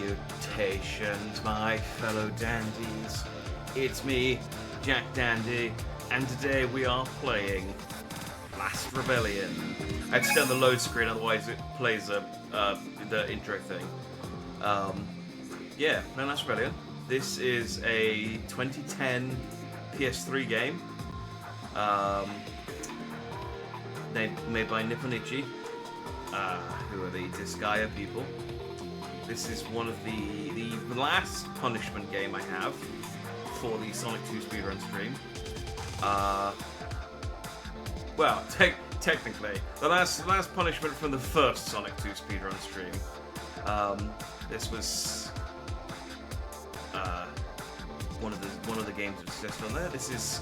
Salutations, my fellow dandies. It's me, Jack Dandy, and today we are playing Last Rebellion. I had to stay on the load screen, otherwise it plays the intro thing. Yeah, no, Last Rebellion. This is a 2010 PS3 game. Made by Nippon Ichi, who are the Disgaea people. This is one of the last punishment game I have for the Sonic 2 speedrun stream. Well, technically, the last punishment from the first Sonic 2 speedrun stream. This was one of the games that exists on there. This is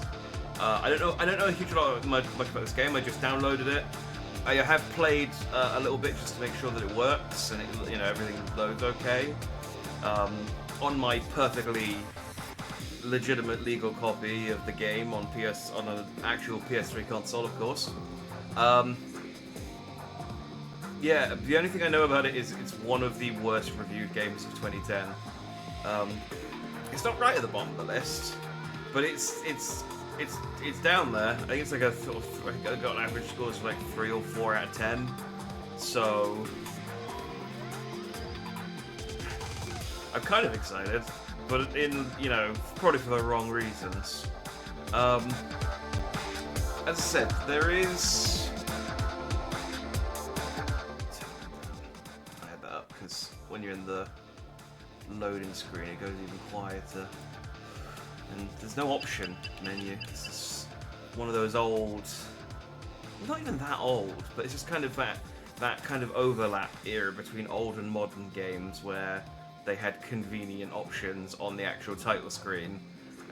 I don't know a huge lot much about this game. I just downloaded it. I have played a little bit just to make sure that it works and everything loads okay. On my perfectly legitimate legal copy of the game on an actual PS3 console, of course. Yeah, the only thing I know about it is it's one of the worst reviewed games of 2010. It's not right at the bottom of the list, but it's down there. I think it's like a sort of got an average score of like 3 or 4 out of 10. So I'm kind of excited, but probably for the wrong reasons. As I said, there is. I had that up because when you're in the loading screen, it goes even quieter. And there's no option menu. This is one of those old, not even that old, but it's just kind of that kind of overlap era between old and modern games where they had convenient options on the actual title screen,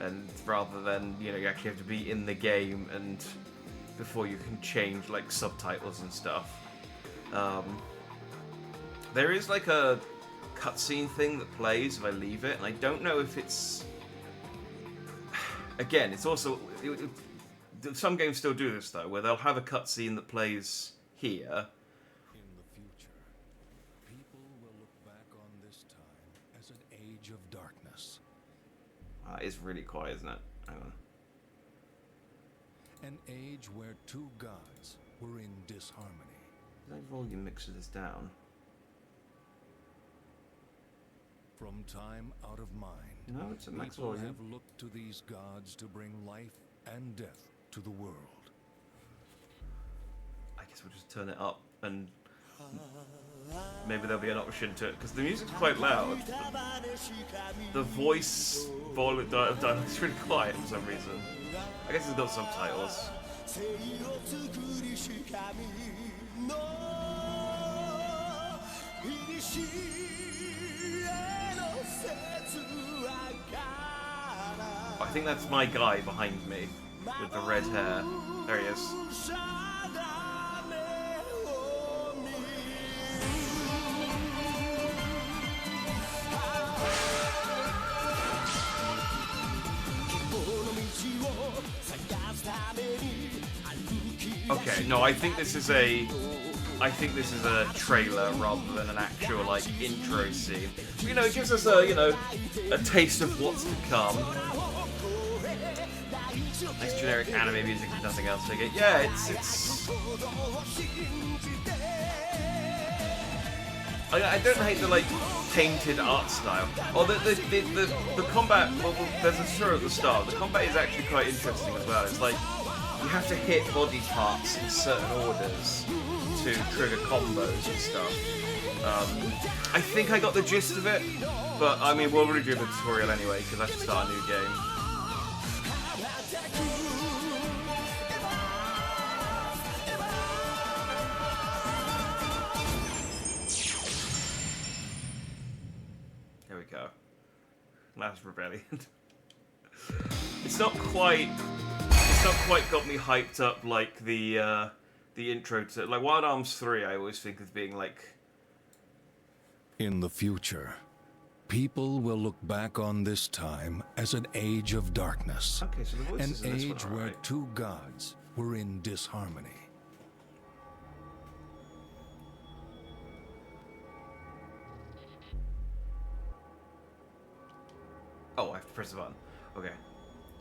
and rather than you actually have to be in the game and before you can change like subtitles and stuff. There is like a cutscene thing that plays if I leave it, and I don't know if it's. Again, it's also some games still do this though, where they'll have a cutscene that plays here. In the future, people will look back on this time as an age of darkness. It's really quiet, isn't it? Hang on. An age where two gods were in disharmony. Did I volume mixer this down? From time out of mind, No, it's a max people volume. have looked to these gods to bring life and death to the world. I guess we'll just turn it up and maybe there'll be an option to it because the music's quite loud. The voice volume is really quiet for some reason. I guess it's got subtitles. I think that's my guy behind me with the red hair. There he is. Okay, no, I think this is a trailer rather than an actual like intro scene. It gives us a taste of what's to come. Nice generic anime music and nothing else. Yeah, it's. I don't hate the like painted art style. Oh, the combat. Well, there's a show at the start. The combat is actually quite interesting as well. It's like you have to hit body parts in certain orders to trigger combos and stuff. I think I got the gist of it, but I mean we'll redo the tutorial anyway because I have to start a new game. There we go. Last Rebellion. It's not quite got me hyped up like the intro to like Wild Arms 3. I always think of being like. In the future, people will look back on this time as an age of darkness. Okay, so the voices an in this age one are where alright. two gods were in disharmony. Oh, I have to press the button. Okay.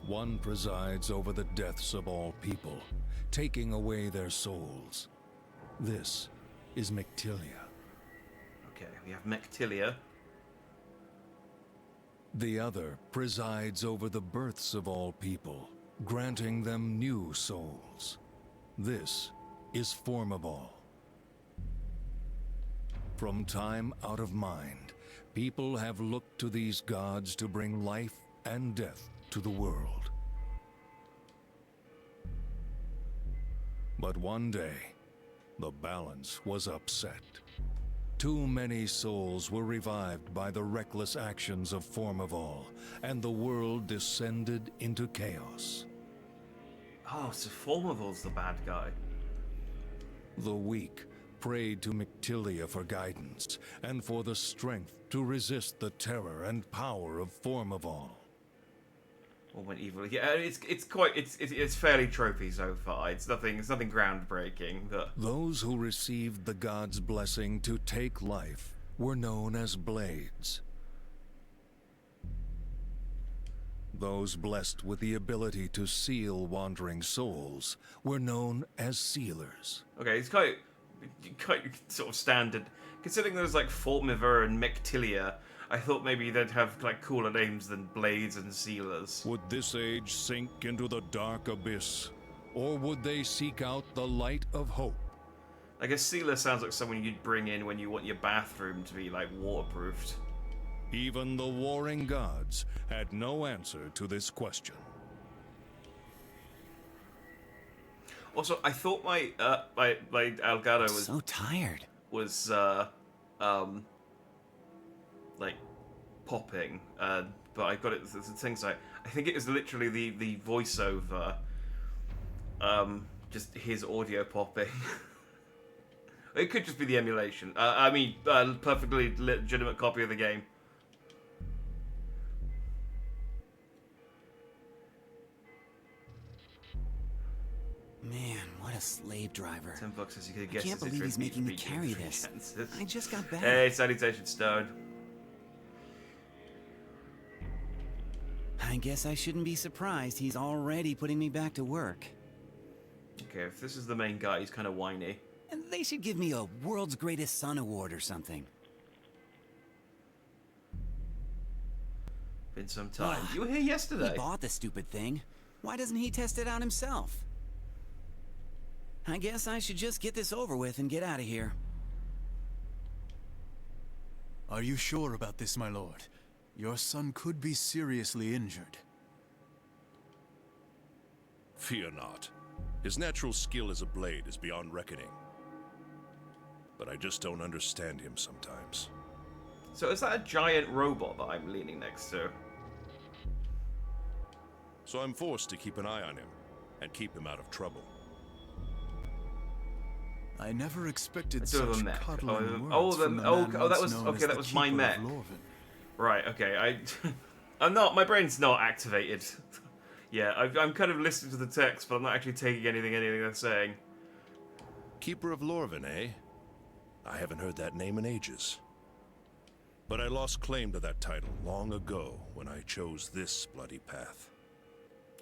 One presides over the deaths of all people, taking away their souls. This is Mictilia. Okay, we have Mectilia. The other presides over the births of all people, granting them new souls. This is Formavall. From time out of mind, people have looked to these gods to bring life and death to the world. But one day, the balance was upset. Too many souls were revived by the reckless actions of Formavall, and the world descended into chaos. Oh, so Formavall's the bad guy. The weak prayed to Mictilia for guidance, and for the strength to resist the terror and power of Formavall. Or went evil. Yeah, it's fairly tropey so far. It's nothing groundbreaking. But Those who received the god's blessing to take life were known as Blades. Those blessed with the ability to seal wandering souls were known as Sealers. okay, it's quite sort of standard. Considering there's like Formiver and Mectilia, I thought maybe they'd have like cooler names than Blades and Sealers. Would this age sink into the dark abyss, or would they seek out the light of hope? I guess Sealer sounds like someone you'd bring in when you want your bathroom to be like waterproofed. Even the warring gods had no answer to this question. Also, I thought my Elgato was So tired. like popping, but I got it. The things I think it was literally the voiceover, just his audio popping. It could just be the emulation. I mean, perfectly legitimate copy of the game. Man, what a slave driver. $10 as you could I guess. can't believe he's making me carry this. I just got back. Hey, salutation, Stone. I guess I shouldn't be surprised he's already putting me back to work. Okay, if this is the main guy, he's kind of whiny. And they should give me a World's Greatest Son award or something. Been some time. Ugh. You were here yesterday. He bought the stupid thing. Why doesn't he test it out himself? I guess I should just get this over with and get out of here. Are you sure about this, my lord? Your son could be seriously injured. Fear not. His natural skill as a blade is beyond reckoning. But I just don't understand him sometimes. So is that a giant robot that I'm leaning next to? So I'm forced to keep an eye on him, and keep him out of trouble. I never expected It's sort of such a mech. coddling Oh, words from the man that once was known okay. as That the was my Keeper mech. of Lorvin. Right. Okay. I'm not. My brain's not activated. Yeah, I'm kind of listening to the text, but I'm not actually taking anything they're saying. Keeper of Lorvin, eh? I haven't heard that name in ages. But I lost claim to that title long ago when I chose this bloody path.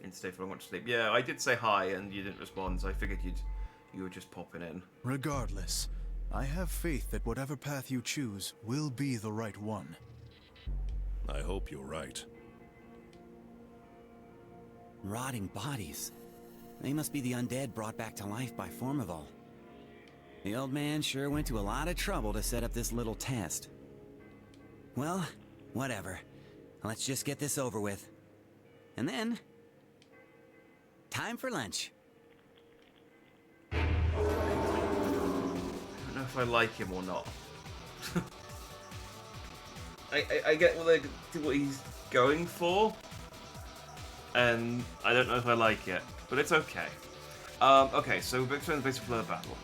Didn't stay for long, went to sleep. Yeah, I did say hi, and you didn't respond, so I figured you were just popping in. Regardless, I have faith that whatever path you choose will be the right one. I hope you're right. Rotting bodies. They must be the undead brought back to life by Formavall. The old man sure went to a lot of trouble to set up this little test. Well, whatever. Let's just get this over with. And then... time for lunch. I don't know if I like him or not. I get what he's going for, and I don't know if I like it, but it's okay. Okay, so we're back to the basic flow of battle.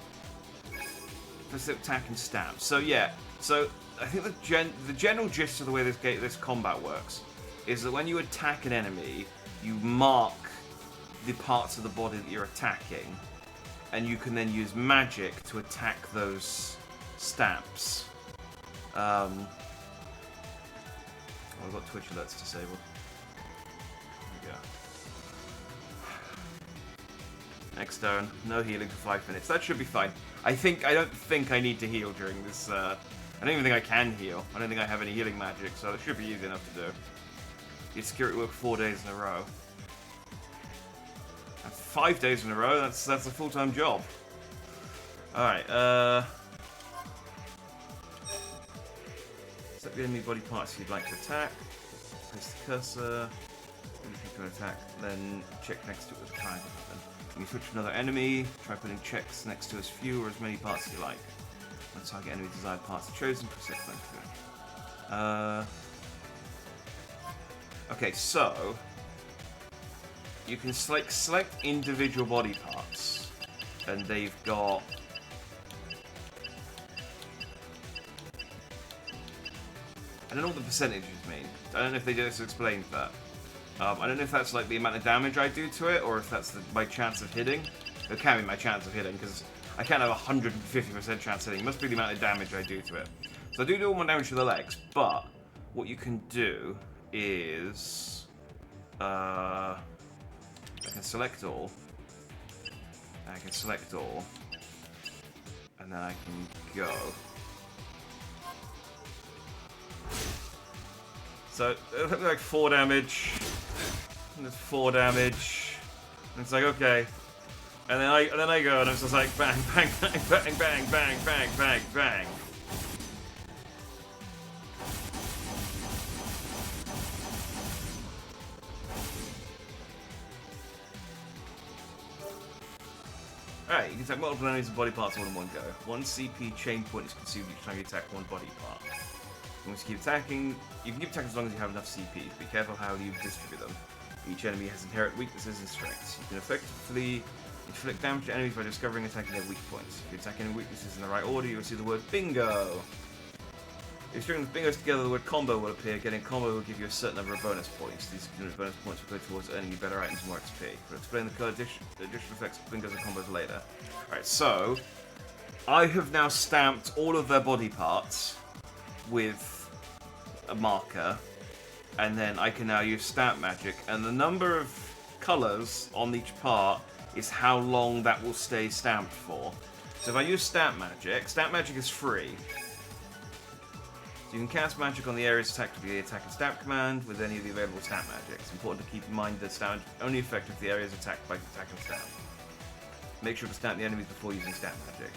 First attack and stab. So yeah, so I think the general gist of the way this combat works is that when you attack an enemy, you mark the parts of the body that you're attacking, and you can then use magic to attack those stabs. Oh, I've got Twitch alerts disabled. There we go. Next turn, no healing for 5 minutes. That should be fine. I don't think I need to heal during this. I don't even think I can heal. I don't think I have any healing magic, so it should be easy enough to do. Get security work 4 days in a row. That's 5 days in a row. That's a full-time job. All right. Select the enemy body parts you'd like to attack. Place the cursor. When you can attack, then check next to it with a triangle button. When you switch to another enemy, try putting checks next to as few or as many parts as you like. When target enemy desired parts are chosen, press X to okay, so you can select individual body parts, and they've got I don't know what the percentages mean. I don't know if they just explained that. I don't know if that's like the amount of damage I do to it, or if that's my chance of hitting. It can be my chance of hitting, because I can't have a 150% chance of hitting. It must be the amount of damage I do to it. So I do all my damage to the legs, but what you can do is... I can select all. I can select all. And then I can go. So it'll hit me like 4 damage. And there's 4 damage. And it's like, okay. And then I go and it's just like bang, bang, bang, bang, bang, bang, bang, bang, bang. Alright, you can attack multiple enemies and body parts all in one go. 1 CP chain point is consumed each time you attack one body part. You want to keep attacking. You can keep attacking as long as you have enough CP. Be careful how you distribute them. Each enemy has inherent weaknesses and strengths. You can effectively inflict damage to enemies by discovering and attacking their weak points. If you attack any weaknesses in the right order, you will see the word bingo. If you string the bingos together, the word combo will appear. Getting combo will give you a certain number of bonus points. These bonus points will go towards earning you better items and more XP. We'll explain the additional effects of bingos and combos later. Alright, so I have now stamped all of their body parts with a marker, and then I can now use stamp magic, and the number of colours on each part is how long that will stay stamped for. So if I use stamp magic is free. So you can cast magic on the areas attacked with the attack and stamp command with any of the available stamp magic. It's important to keep in mind that stamp only effective if the area is attacked by attack and stamp. Make sure to stamp the enemies before using stamp magic.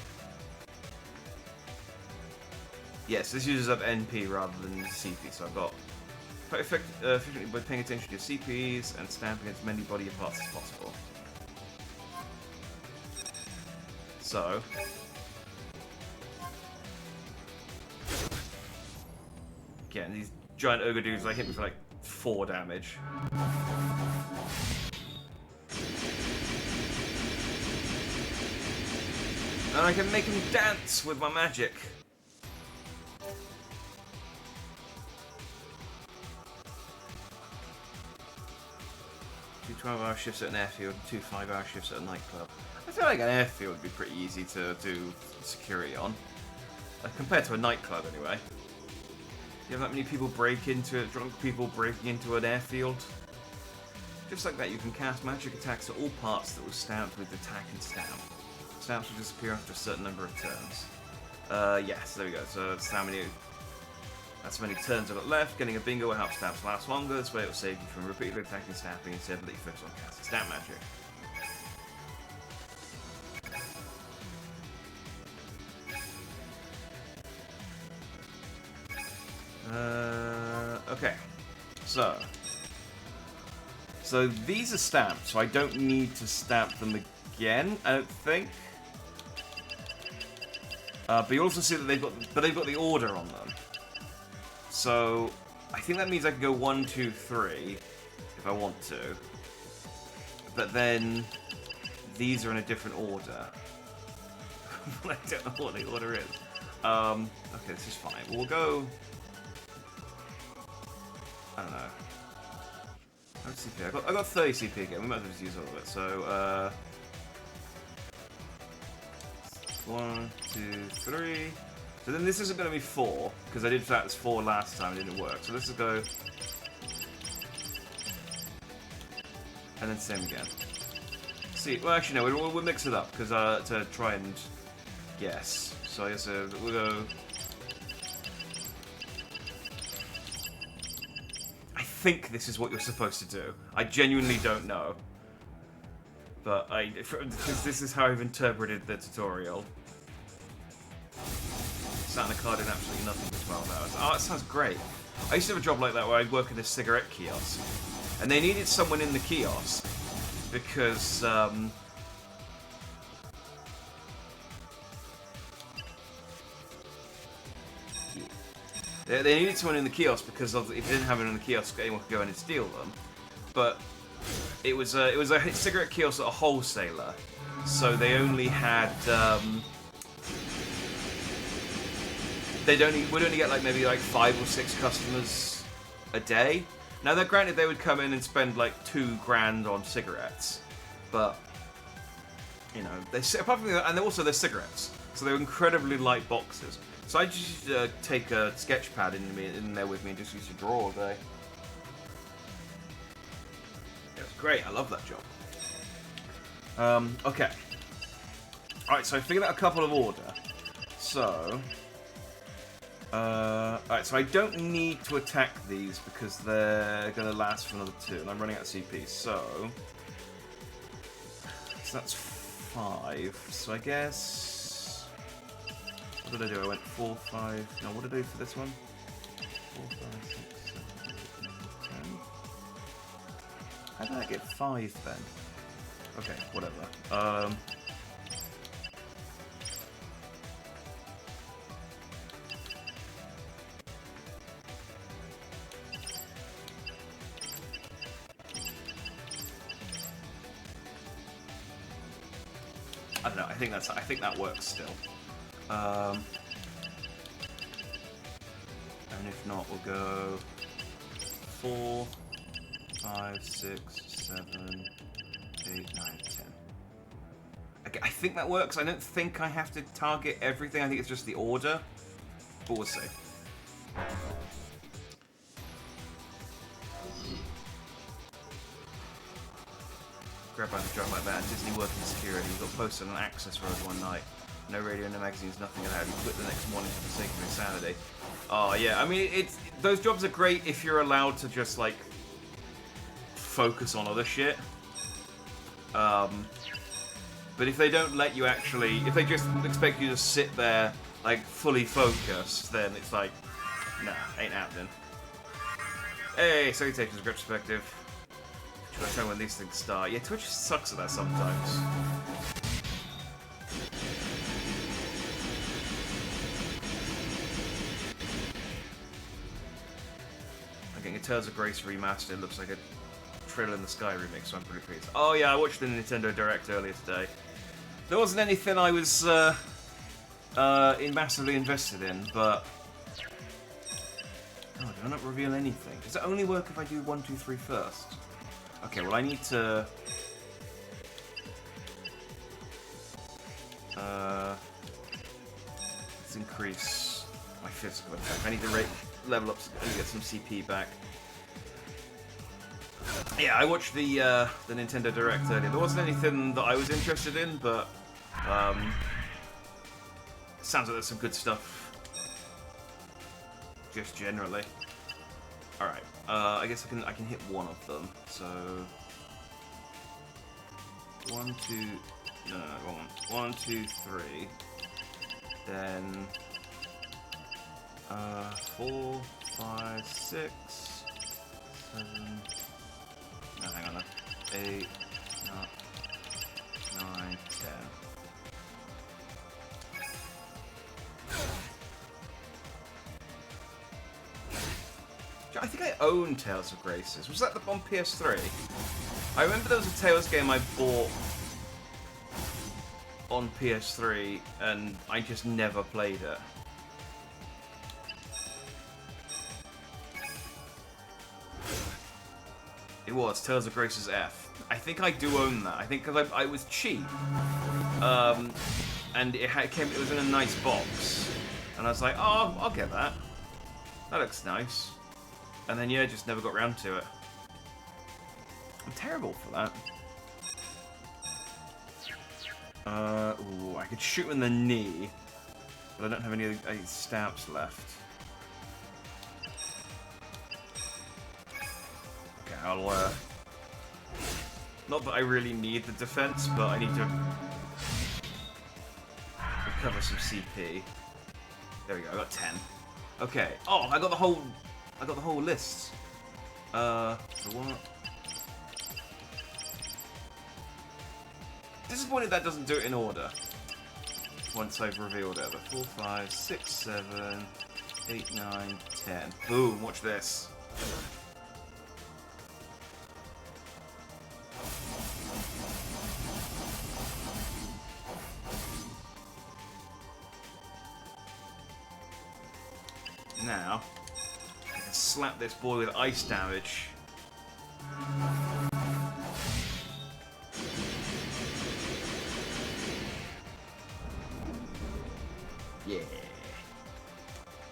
Yes, this uses up NP rather than CP, so I've got efficiently by paying attention to your CPs and stamping as many body parts as possible. So again, these giant ogre dudes like hit me for like 4 damage. And I can make him dance with my magic. 2 12-hour shifts at an airfield, 2 5-hour shifts at a nightclub. I feel like an airfield would be pretty easy to do security on. Compared to a nightclub, anyway. You have that many people break into it, drunk people breaking into an airfield. Just like that, you can cast magic attacks at all parts that were stamped with attack and stamp. Stamps will disappear after a certain number of turns. Yes, there we go. So that's how many turns I've got left. Getting a bingo will help stamps last longer. This way it will save you from repeatedly attacking stamping instead of let you focus on casting stamp magic. Okay. So these are stamped, so I don't need to stamp them again, I don't think. But you also see that they've got the order on them. So I think that means I can go 1, 2, 3 if I want to. But then these are in a different order. I don't know what the order is. Okay, this is fine. We'll go. I don't know. How much CP? I got 30 CP again. We might as well just use all of it. So 1, 2, 3. So then this isn't going to be 4, because I did that as 4 last time, it didn't work. So let's just go... And then same again. See, well actually no, we'll mix it up, because to try and guess. So I guess we'll go... I think this is what you're supposed to do. I genuinely don't know. But because this is how I've interpreted the tutorial. Sat in a car doing absolutely nothing for 12 hours. Oh, that sounds great. I used to have a job like that where I'd work in this cigarette kiosk. And they needed someone in the kiosk because, they needed someone in the kiosk because if they didn't have it in the kiosk, anyone could go in and steal them. But it was a cigarette kiosk at a wholesaler, so they only had would only get like maybe like 5 or 6 customers a day. Now, they're granted they would come in and spend like $2,000 on cigarettes, but you know, apart from that, and they're cigarettes, so they're incredibly light boxes. So I just take a sketch pad in there with me and just used to draw all day. It was great. I love that job. Okay. All right. So I figured out a couple of order. So. Alright, so I don't need to attack these because they're going to last for another 2, and I'm running out of CP, so that's 5, so I guess, what did I do? I went 4, 5, no, what did I do for this one? 4, 5, 6, 7, 8, 9, 10. How did I get 5 then? Okay, whatever. I don't know. I think that works still. And if not, we'll go 4, 5, 6, 7, 8, 9, 10. Okay, I think that works. I don't think I have to target everything. I think it's just the order. But we'll see. Grab by the drum like that. Disney working security. We got posted on Access Road one night. No radio, no magazines, nothing allowed. We quit the next morning for the sake of insanity. Oh yeah, I mean, those jobs are great if you're allowed to just like focus on other shit. But if they don't let you actually, if they just expect you to sit there like fully focused, then it's like, nah, ain't happening. Hey, salutations, retrospective. Should I tell when these things start? Yeah, Twitch sucks at that sometimes. I'm getting a Tales of Grace remastered. It looks like a Trail in the Sky remix, so I'm pretty pleased. Oh yeah, I watched the Nintendo Direct earlier today. There wasn't anything I was massively invested in, but... Oh, did I not reveal anything? Does it only work if I do 1, 2, 3 first? Okay, well I need to... let's increase my physical attack. I need to level up and get some CP back. Yeah, I watched the Nintendo Direct earlier. There wasn't anything that I was interested in, but sounds like there's some good stuff. Just generally. All right. I guess I can hit one of them. So 1, 2. No, wrong one. 1, 2, 3. Then 4, 5, 6, 7. No, hang on. 8, 9, 10. I think I own Tales of Graces. Was that on PS3? I remember there was a Tales game I bought on PS3 and I just never played it. It was Tales of Graces F. I think I do own that. I think because I was cheap, and it was in a nice box, and And I was like, oh, I'll get that. That looks nice. And then, yeah, just never got around to it. I'm terrible for that. Ooh, I could shoot him in the knee, but I don't have any stabs left. Okay, I'll, not that I really need the defense, but I need to recover some CP. There we go, I got 10. Okay. Oh, I got the whole list. So what? Disappointed that doesn't do it in order. Once I've revealed it. But 4, 5, 6, 7, 8, 9, 10. Boom, watch this. Now, I can slap this boy with ice damage. Yeah.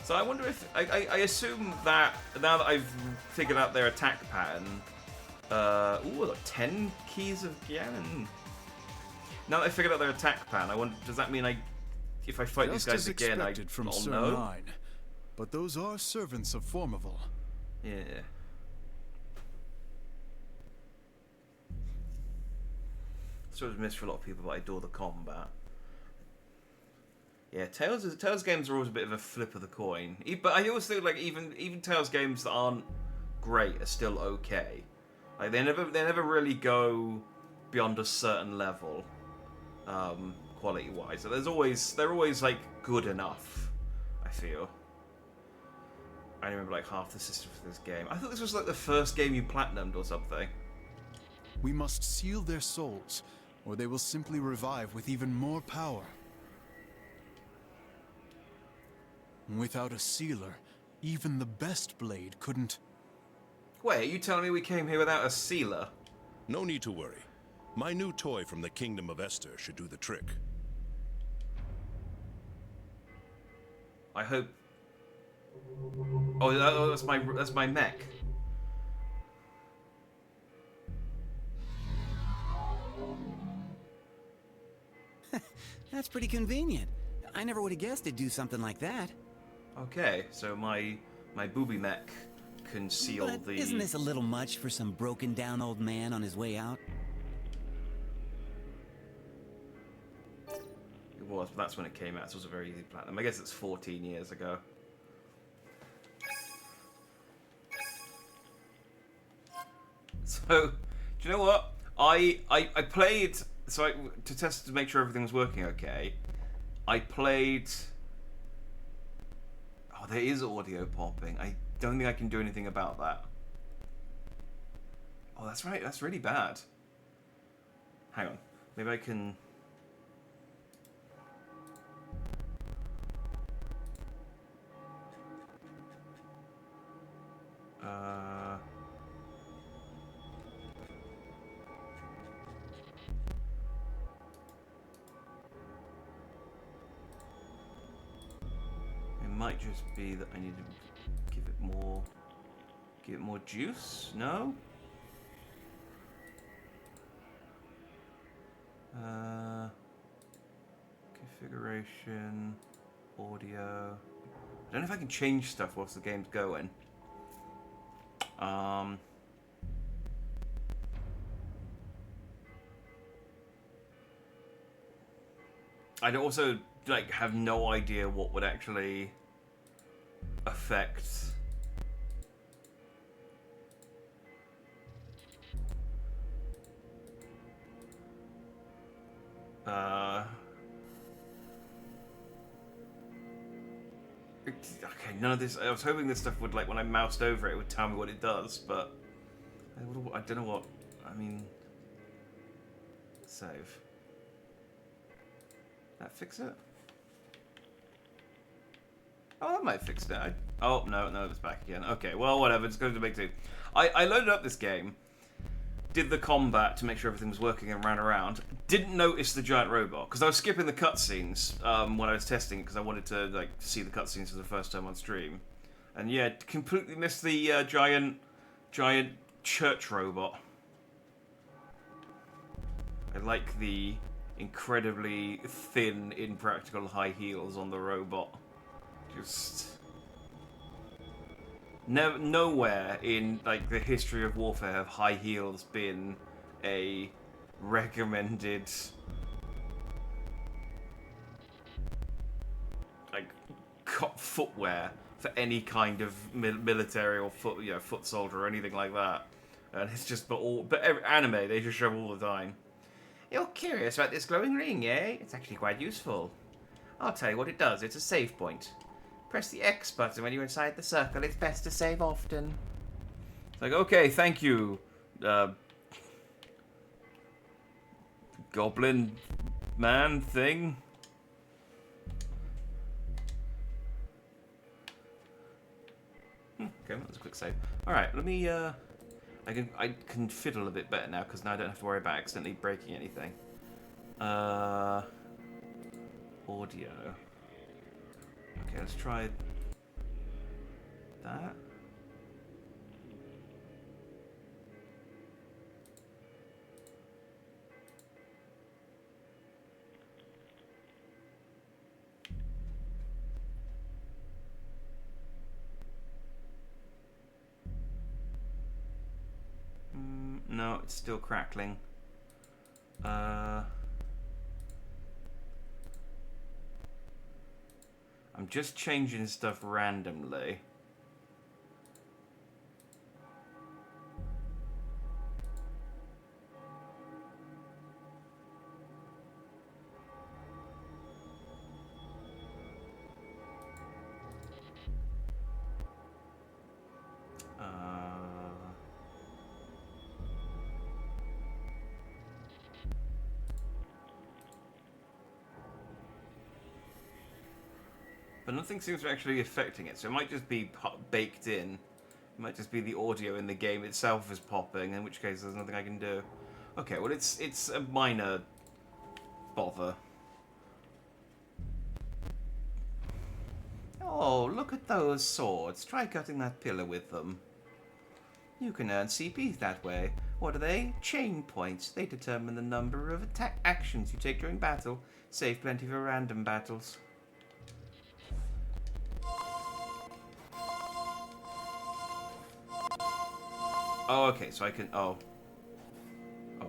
So I wonder if... I assume that now that I've figured out their attack pattern... ooh, I got 10 keys of Ganon. Now that I figured out their attack pattern, I wonder... Does that mean if I fight these guys again, I'll know? 9. But those are servants of Formival. Yeah. Sort of missed for a lot of people, but I adore the combat. Yeah, Tales games are always a bit of a flip of the coin. But I always think like even Tales games that aren't great are still okay. Like they never really go beyond a certain level, quality wise. So they're always like good enough. I feel. I remember like half the system for this game. I thought this was like the first game you platinumed or something. We must seal their souls, or they will simply revive with even more power. Without a sealer, even the best blade couldn't... Wait, are you telling me we came here without a sealer? No need to worry. My new toy from the Kingdom of Esther should do the trick. I hope... Oh, that's my mech. That's pretty convenient. I never would have guessed it'd do something like that. Okay, so my booby mech can seal But the... isn't this a little much for some broken down old man on his way out? It was, but that's when it came out, so it was a very easy platinum. I guess it's 14 years ago. So, do you know what? I played... So to test to make sure everything was working okay, I played... Oh, there is audio popping. I don't think I can do anything about that. Oh, that's right. That's really bad. Hang on. Maybe I can... It might just be that I need to give it more juice? No? Configuration, audio. I don't know if I can change stuff whilst the game's going. I'd also like have no idea what would actually affect okay, none of this. I was hoping this stuff would, like, when I moused over it would tell me what it does, but I don't know what. I mean, save. That fix it? Oh, that might fix it. Oh, no, it's back again. Okay, well, whatever. Just go to the big two. I loaded up this game, did the combat to make sure everything was working and ran around. Didn't notice the giant robot because I was skipping the cutscenes when I was testing it because I wanted to like see the cutscenes for the first time on stream, and yeah, completely missed the giant church robot. I like the incredibly thin, impractical high heels on the robot. Just nowhere in like the history of Warfare have high heels been a recommended like footwear for any kind of military or foot soldier or anything like that. And it's just but every anime they just show all the time. You're curious about this glowing ring, eh? It's actually quite useful. I'll tell you what it does. It's a save point. Press the X button when you're inside the circle. It's best to save often. It's like, okay, thank you, goblin man thing. Okay, that was a quick save. All right, let me. I can fiddle a bit better now because now I don't have to worry about accidentally breaking anything. Audio. Okay, let's try that. No, it's still crackling. I'm just changing stuff randomly. But nothing seems to actually be affecting it, so it might just be baked in. It might just be the audio in the game itself is popping, in which case there's nothing I can do. Okay, well it's a minor bother. Oh, look at those swords. Try cutting that pillar with them. You can earn CPs that way. What are they? Chain points. They determine the number of attack actions you take during battle. Save plenty for random battles. Oh, okay, so I can... Oh,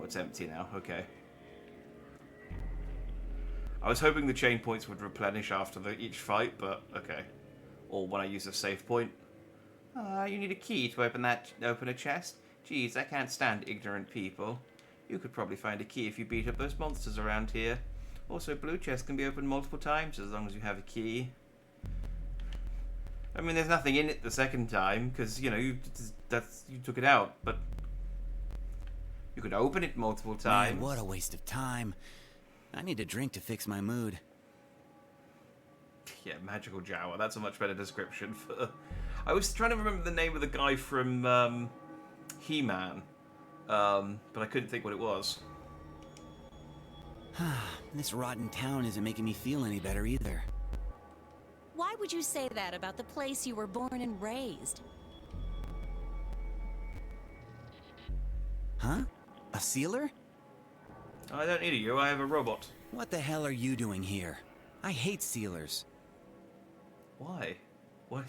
it's empty now. Okay. I was hoping the chain points would replenish after each fight, but okay. Or when I use a save point. You need a key to open a chest? Geez, I can't stand ignorant people. You could probably find a key if you beat up those monsters around here. Also, blue chests can be opened multiple times as long as you have a key. I mean, there's nothing in it the second time, because, you know, you took it out, but you could open it multiple times. Man, what a waste of time. I need a drink to fix my mood. Yeah, magical Jawa. That's a much better description for... I was trying to remember the name of the guy from He-Man, but I couldn't think what it was. This rotten town isn't making me feel any better either. Why would you say that about the place you were born and raised? Huh? A sealer? I don't need you. I have a robot. What the hell are you doing here? I hate sealers. Why? Why?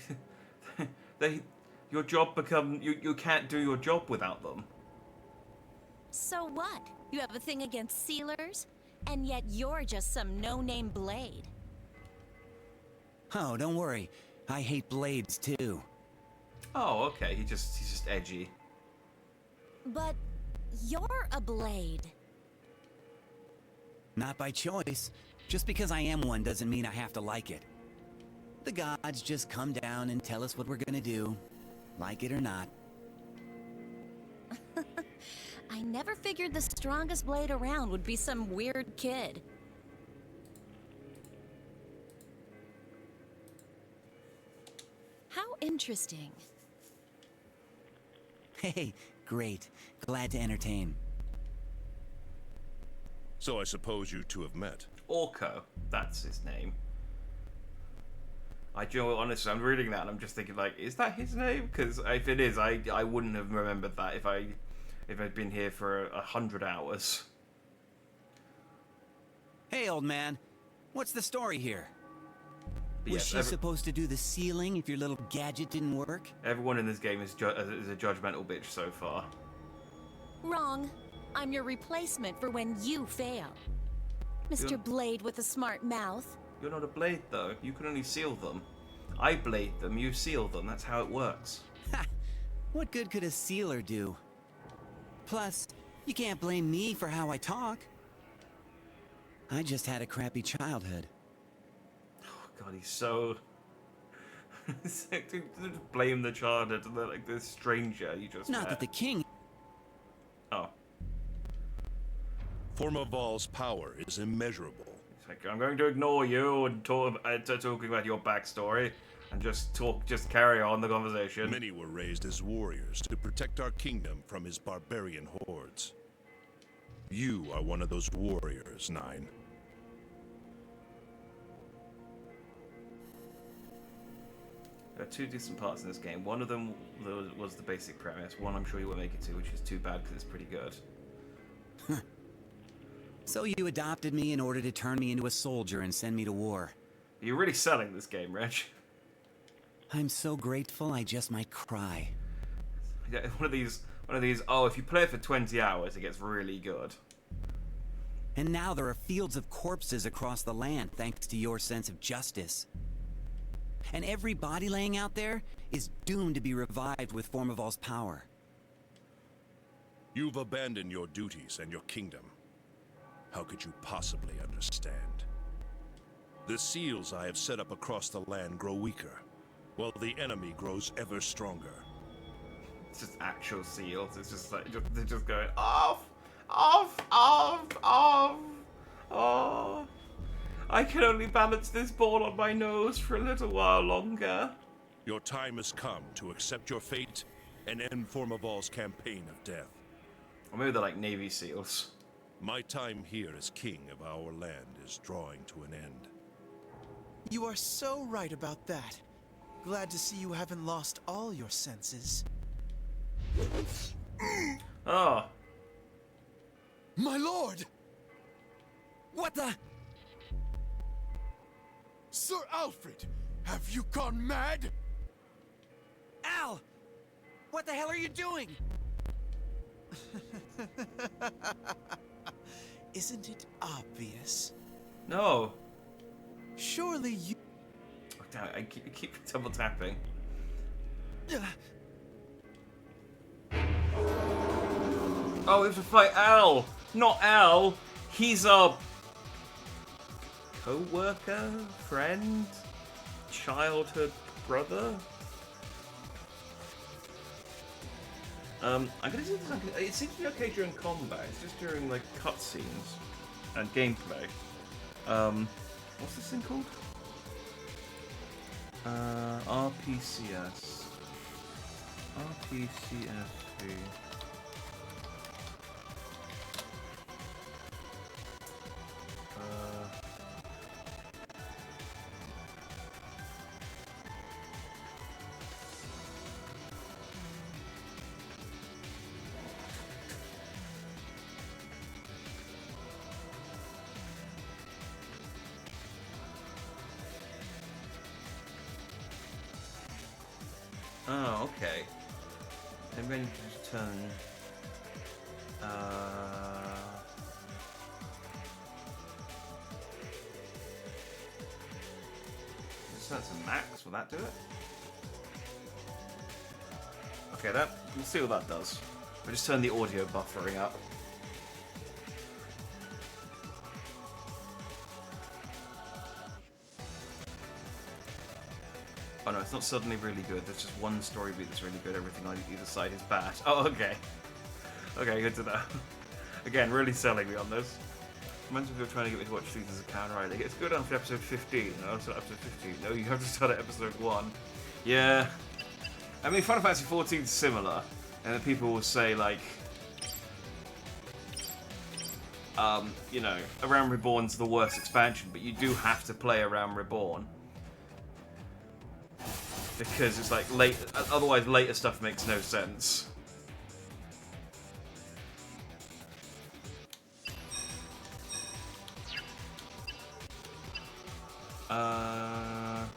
Your job you can't do your job without them. So what? You have a thing against sealers? And yet you're just some no-name blade. Oh, don't worry. I hate blades too. Oh, okay. He's just edgy. But you're a blade. Not by choice. Just because I am one doesn't mean I have to like it. The gods just come down and tell us what we're gonna do, like it or not. I never figured the strongest blade around would be some weird kid. How interesting. Hey, Great. Glad to entertain. So I suppose you two have met. Orko, that's his name. You know, honestly, I'm reading that and I'm just thinking, like, is that his name? Because if it is, I wouldn't have remembered that if I'd been here for 100 hours. Hey, old man. What's the story here? But Was she supposed to do the sealing if your little gadget didn't work? everyone in this game is a judgmental bitch so far. Wrong. I'm your replacement for when you fail. Mr. Blade with a smart mouth. You're not a blade, though. You can only seal them. I blade them, you seal them. That's how it works. Ha! What good could a sealer do? Plus, you can't blame me for how I talk. I just had a crappy childhood. Oh, God, he's so... to blame the child to like this stranger you just Not met. that the king... Oh. Formaval's power is immeasurable. It's like, I'm going to ignore you and talking about your backstory and just carry on the conversation. Many were raised as warriors to protect our kingdom from his barbarian hordes. You are one of those warriors, Nine. There are two decent parts in this game. One of them was the basic premise. One I'm sure you won't make it to, which is too bad because it's pretty good. So you adopted me in order to turn me into a soldier and send me to war. You're really selling this game, Reg. I'm so grateful I just might cry. Yeah, one of these, oh, if you play it for 20 hours, it gets really good. And now there are fields of corpses across the land thanks to your sense of justice. And every body laying out there is doomed to be revived with Formaval's power. You've abandoned your duties and your kingdom. How could you possibly understand? The seals I have set up across the land grow weaker, while the enemy grows ever stronger. It's just actual seals. It's just like, they're just going, off, off, off, off, oh. I can only balance this ball on my nose for a little while longer. Your time has come to accept your fate and end Formaval's campaign of death. Or maybe they're like Navy SEALs. My time here as king of our land is drawing to an end. You are so right about that. Glad to see you haven't lost all your senses. Oh. My lord! What the? Sir Alfred, have you gone mad? Al! What the hell are you doing? Isn't it obvious? No. Surely you... Oh, damn it, I keep double tapping. Oh, we have to fight Al! Not Al! He's a... co-worker? Friend? Childhood brother? I'm gonna see if this, it seems to be okay during combat, it's just during like cutscenes and gameplay. What's this thing called? RPCS. RPCS3. Oh, okay. I'm going to just turn... Just turn to max, will that do it? Okay, we'll see what that does. We'll just turn the audio buffering up. Oh no, it's not suddenly really good. There's just one story beat that's really good. Everything on either side is bad. Oh, okay. Okay, good to know. Again, really selling me on this. Reminds me of trying to get me to watch things as a counter. Like, it's good after episode 15. No, it's not episode 15. No, you have to start at episode 1. Yeah. I mean, Final Fantasy 14 is similar. And then people will say, like, you know, A Realm Reborn's the worst expansion, but you do have to play A Realm Reborn. Because it's like, otherwise later stuff makes no sense.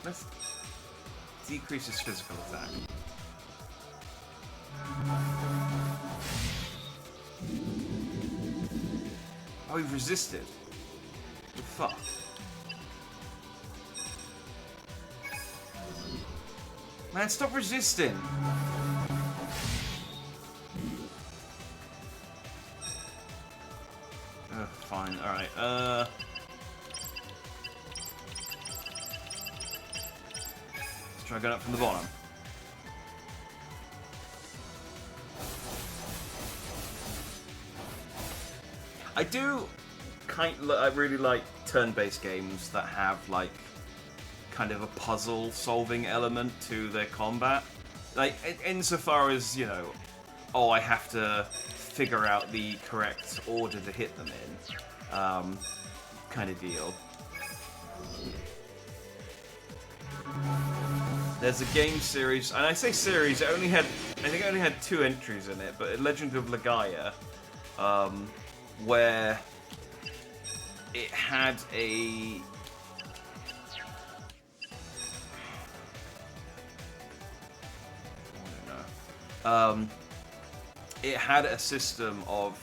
Let's decrease his physical attack. Oh, he resisted. What the fuck? Man, stop resisting! Fine, alright, let's try going up from the bottom. I really like turn-based games that have, like, kind of a puzzle-solving element to their combat. Like, insofar as, you know, oh, I have to figure out the correct order to hit them in, kind of deal. There's a game series, and I say series, I think it only had 2 entries in it, but Legend of Legaia, where it had a... it had a system of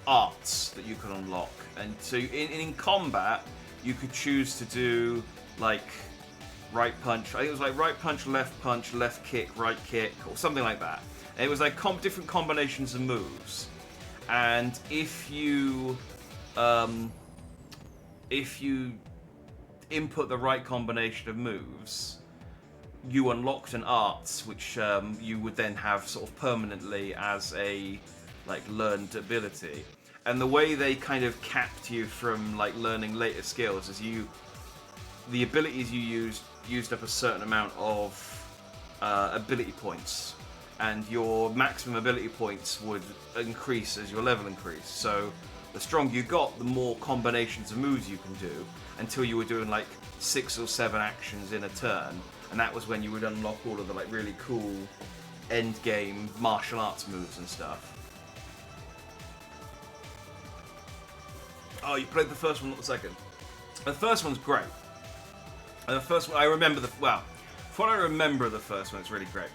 arts that you could unlock, and so in combat you could choose to do like right punch. I think it was like right punch, left kick, right kick, or something like that. And it was like different combinations of moves, and if you input the right combination of moves, you unlocked an art which you would then have sort of permanently as a like learned ability. And the way they kind of capped you from like learning later skills is the abilities you used up a certain amount of ability points, and your maximum ability points would increase as your level increased. So the stronger you got, the more combinations of moves you can do, until you were doing like 6 or 7 actions in a turn. And that was when you would unlock all of the like really cool end game martial arts moves and stuff. Oh, you played the first one, not the second. The first one's great. And the first one, I remember from what I remember of the first one, it's really great.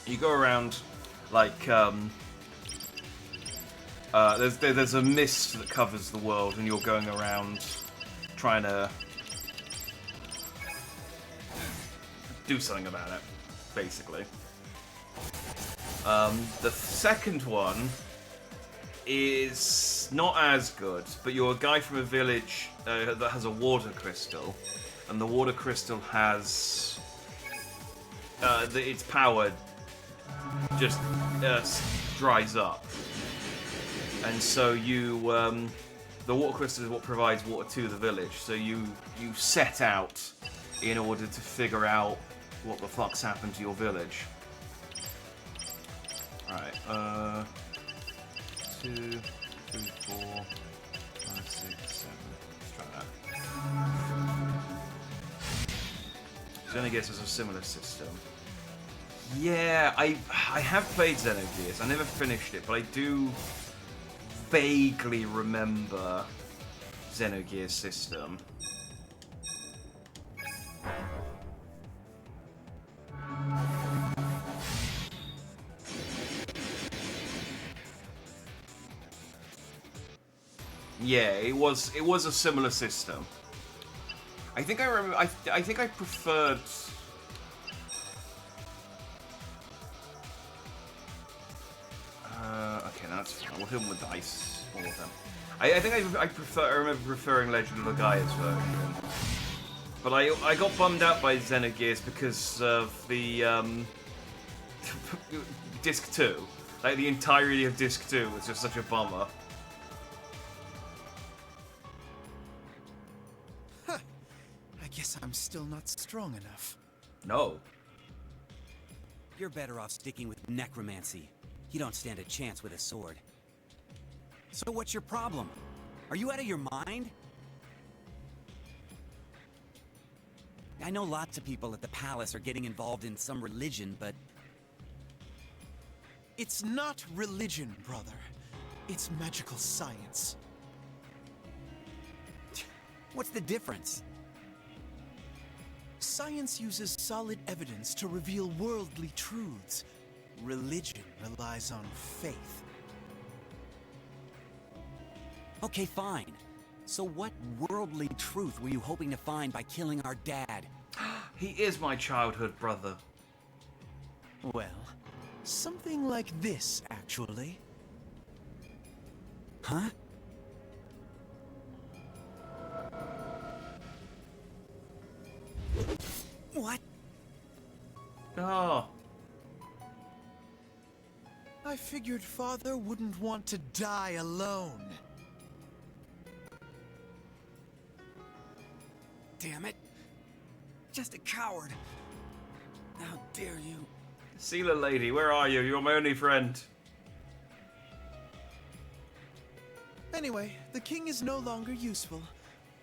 You go around like there's a mist that covers the world, and you're going around trying to do something about it, basically. The second one is not as good, but you're a guy from a village that has a water crystal, and the water crystal has its power just dries up, and so you the water crystal is what provides water to the village. So you set out in order to figure out what the fuck's happened to your village. Alright, 2, 3, 4, 5, 6, 7. Let's try that. Xenogears has a similar system. Yeah, I have played Xenogears. I never finished it, but I do vaguely remember Xenogears system. Yeah, it was a similar system. I think I remember. I think I preferred. Okay, no, that's fine. We'll hit them with dice, all of them. I think I remember preferring Legend of Legaia's version, but I got bummed out by Xenogears because of the Disc 2. Like the entirety of Disc 2 was just such a bummer. I guess I'm still not strong enough. No. You're better off sticking with necromancy. You don't stand a chance with a sword. So what's your problem? Are you out of your mind? I know lots of people at the palace are getting involved in some religion, but... It's not religion, brother. It's magical science. What's the difference? Science uses solid evidence to reveal worldly truths. Religion relies on faith. Okay, fine. So what worldly truth were you hoping to find by killing our dad? He is my childhood brother. Well, something like this, actually. Huh? What? Oh. I figured Father wouldn't want to die alone. Damn it. Just a coward. How dare you? Sealer lady, where are you? You're my only friend. Anyway, the king is no longer useful.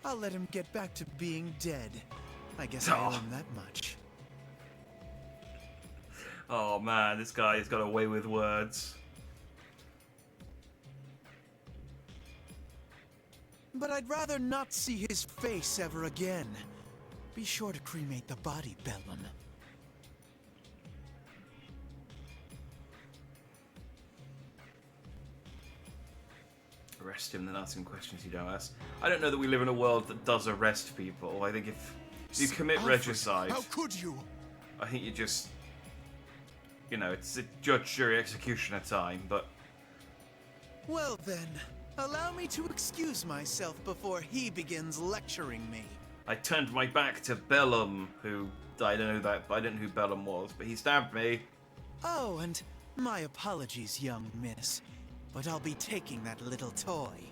I'll let him get back to being dead. I guess I owe him that much. Oh man, this guy has got away with words. But I'd rather not see his face ever again. Be sure to cremate the body, Bellum. Arrest him, then ask him questions you don't ask. I don't know that we live in a world that does arrest people. I think if you commit Alfred, regicide, how could you? I think you just, you know, it's a judge, jury, executioner time, but... Well then, allow me to excuse myself before he begins lecturing me. I turned my back to Bellum, who, I don't know that, I didn't know who Bellum was, but he stabbed me. Oh, and my apologies, young miss, but I'll be taking that little toy.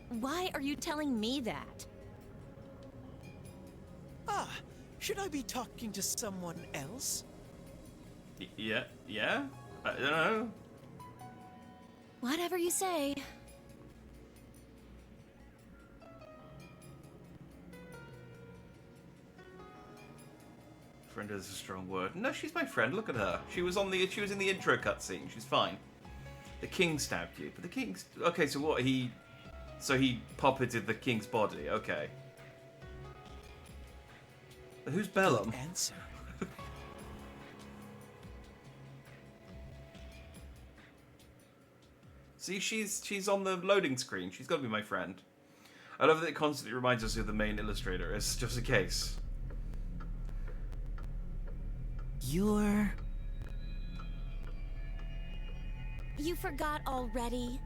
Why are you telling me that? Ah, should I be talking to someone else? Yeah? I don't know. Whatever you say. Friend is a strong word. No, she's my friend. Look at her. She was in the intro cutscene. She's fine. The king stabbed you, but the king's okay. So what? He puppeted the king's body. Okay. Who's Bellum? Good answer. See, she's on the loading screen. She's got to be my friend. I love that it constantly reminds us who the main illustrator is, just in case. You're... You forgot already?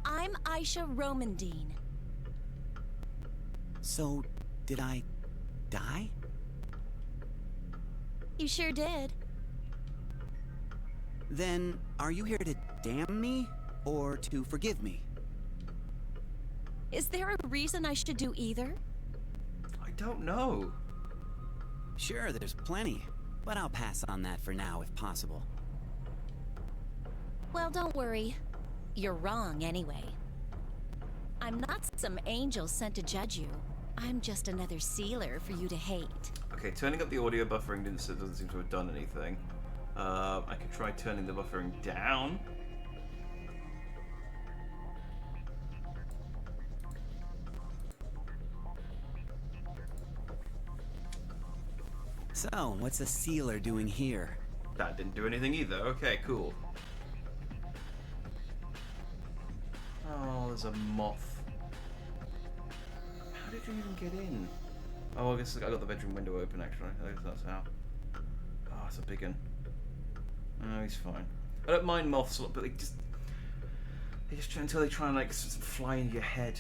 I'm Aisha Romandine. So, did I die? You sure did. Then, are you here to damn me, or to forgive me? Is there a reason I should do either? I don't know. Sure, there's plenty, but I'll pass on that for now if possible. Well, don't worry. You're wrong anyway. I'm not some angel sent to judge you. I'm just another sealer for you to hate. Okay, turning up the audio buffering doesn't seem to have done anything. I could try turning the buffering down. So, what's a sealer doing here? That didn't do anything either. Okay, cool. Oh, there's a moth. How did you even get in? Oh, I guess I got the bedroom window open, actually. I guess that's how. Oh, it's a big one. Oh, he's fine. I don't mind moths, but they just until they try and like fly into your head.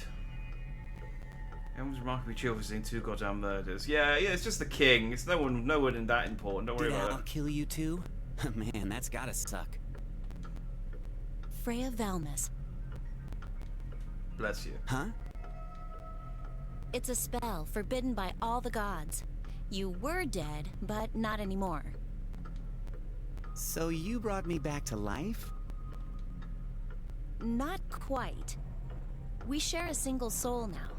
Everyone's remarkably chill for seeing 2 goddamn murders. Yeah, it's just the king. It's no one in that important. Don't worry Did about Al it. kill you too? Man, that's gotta suck. Freya Valmus. Bless you. Huh? It's a spell forbidden by all the gods. You were dead, but not anymore. So you brought me back to life? Not quite. We share a single soul now.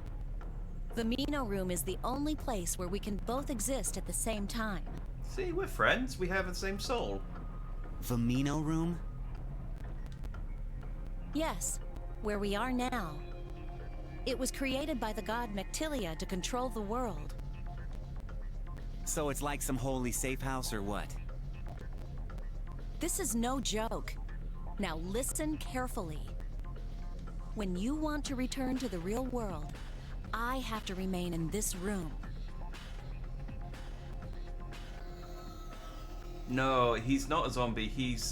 The Mino Room is the only place where we can both exist at the same time. See, we're friends. We have the same soul. Vamino Room? Yes, where we are now. It was created by the god Mectilia to control the world. So it's like some holy safe house or what? This is no joke. Now listen carefully. When you want to return to the real world, I have to remain in this room. No, he's not a zombie. He's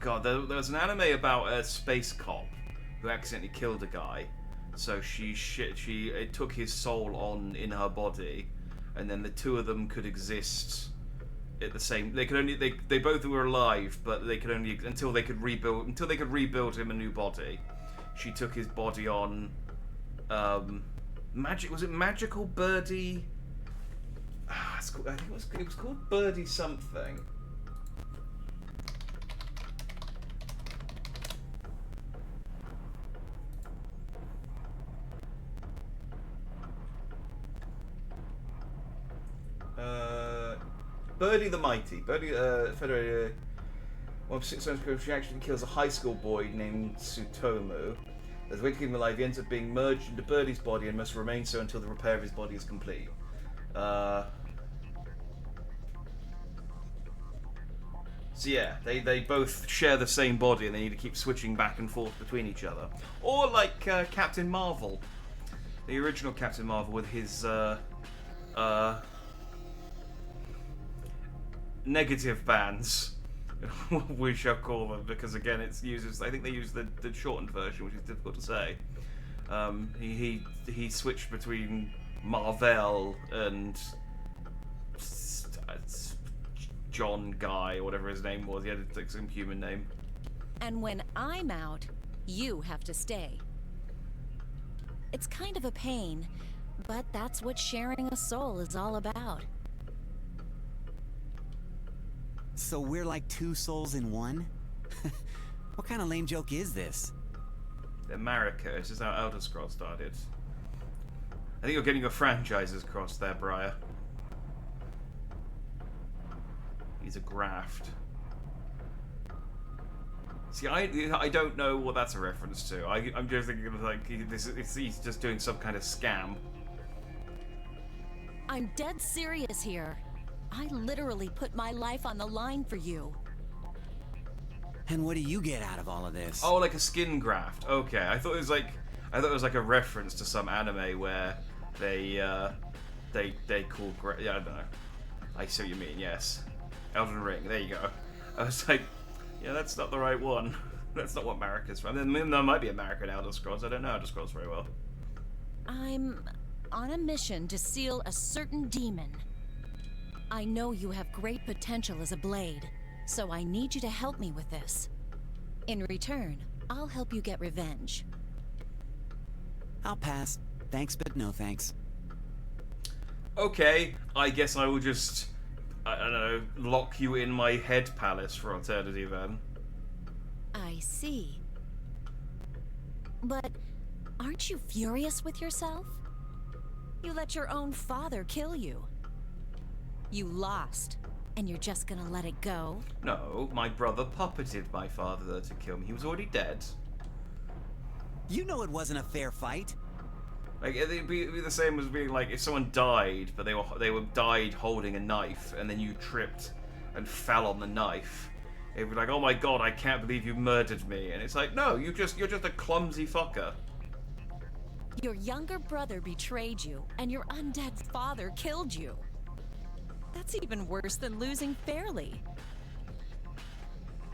God, there was an anime about a space cop who accidentally killed a guy. So it took his soul on in her body, and then the two of them could exist at the same. They both were alive, but they could only until they could rebuild him a new body. She took his body on. Was it Magical Birdie? I think it was called Birdie something. Birdie the Mighty. Birdie, Federated. One of 6 times she actually kills a high school boy named Tsutomu. As a way to keep him alive, he ends up being merged into Birdie's body and must remain so until the repair of his body is complete. So yeah, they both share the same body and they need to keep switching back and forth between each other. Or like Captain Marvel. The original Captain Marvel with his negative bands, we shall call them, because again it's uses. I think they use the shortened version, which is difficult to say. He switched between Marvel and John Guy or whatever his name was. He had like some human name. And when I'm out, you have to stay. It's kind of a pain, but that's what sharing a soul is all about. So we're like 2 souls in one? What kind of lame joke is this? America. This is how Elder Scrolls started. I think you're getting your franchises crossed there, Briar. He's a graft. See, I don't know what that's a reference to. I'm just thinking of like he's just doing some kind of scam. I'm dead serious here. I literally put my life on the line for you. And what do you get out of all of this? Oh, like a skin graft. Okay, I thought it was like a reference to some anime where they call yeah, I don't know. I see what you mean. Yes, Elden Ring. There you go. I was like, yeah, that's not the right one. That's not what Marika's from. Then there might be America in Elder Scrolls. I don't know Elder Scrolls very well. I'm on a mission to seal a certain demon. I know you have great potential as a blade, so I need you to help me with this. In return, I'll help you get revenge. I'll pass. Thanks, but no thanks. Okay, I guess I will just, I don't know, lock you in my head palace for eternity then. I see. But aren't you furious with yourself? You let your own father kill you. You lost, and you're just gonna let it go? No, my brother puppeted my father to kill me. He was already dead. You know it wasn't a fair fight. Like it'd be the same as being like if someone died, but they were died holding a knife, and then you tripped and fell on the knife. It'd be like, oh my god, I can't believe you murdered me, and it's like, no, you're just a clumsy fucker. Your younger brother betrayed you, and your undead father killed you. That's even worse than losing fairly.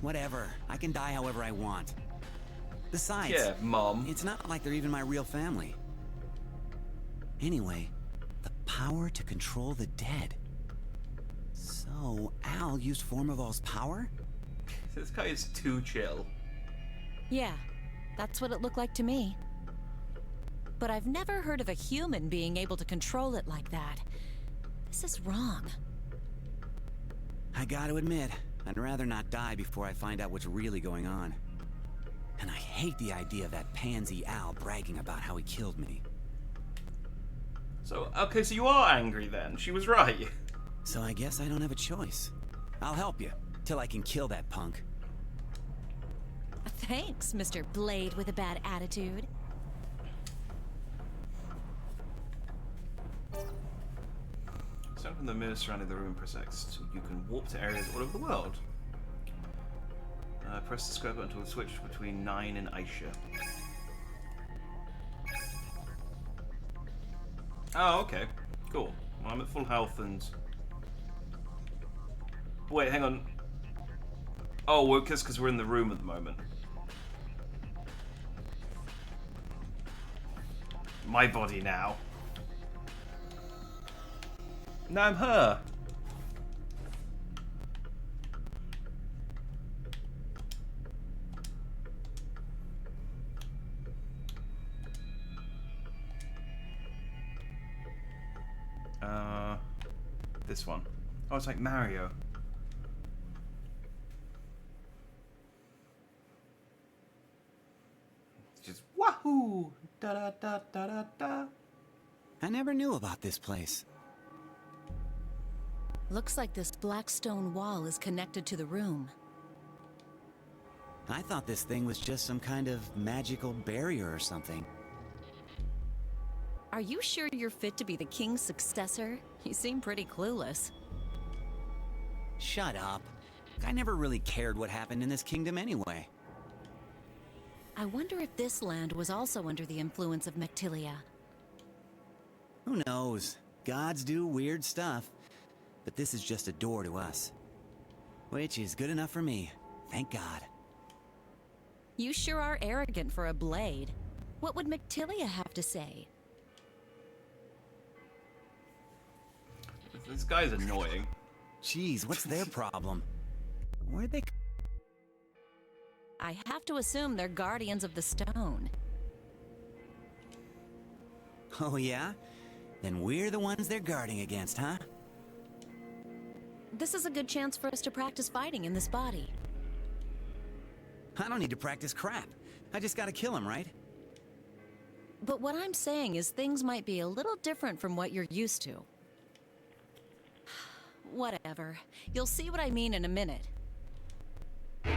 Whatever. I can die however I want. Besides, Yeah, Mom. it's not like they're even my real family. Anyway, the power to control the dead. So, Al used Formivol's power? This guy is too chill. Yeah, that's what it looked like to me. but I've never heard of a human being able to control it like that. This is wrong. I gotta admit, I'd rather not die before I find out what's really going on. And I hate the idea of that pansy Al bragging about how he killed me. So, okay, so you are angry then. She was right. So I guess I don't have a choice. I'll help you, till I can kill that punk. Thanks, Mr. Blade with a bad attitude. Stand from the mirror surrounding the room, press X so you can warp to areas all over the world. Press the square button to switch between Nine and Aisha. Oh, okay. Cool. Well, I'm at full health and... Wait, hang on. Oh, well, because we're in the room at the moment. My body now. Now I'm her. This one. Oh, it's like Mario. It's just wahoo! Da da da da da da. I never knew about this place. Looks like this black stone wall is connected to the room. I thought this thing was just some kind of magical barrier or something. Are you sure you're fit to be the king's successor? You seem pretty clueless. Shut up. I never really cared what happened in this kingdom anyway. I wonder if this land was also under the influence of Mectilia. Who knows? Gods do weird stuff. But this is just a door to us. Which is good enough for me. Thank God. You sure are arrogant for a blade. What would Mectilia have to say? This guy's annoying. Jeez, what's their problem? Where'd they... I have to assume they're guardians of the stone. Oh yeah? Then we're the ones they're guarding against, huh? This is a good chance for us to practice fighting in this body. I don't need to practice crap. I just gotta kill him, right? But what I'm saying is things might be a little different from what you're used to. Whatever. You'll see what I mean in a minute. It's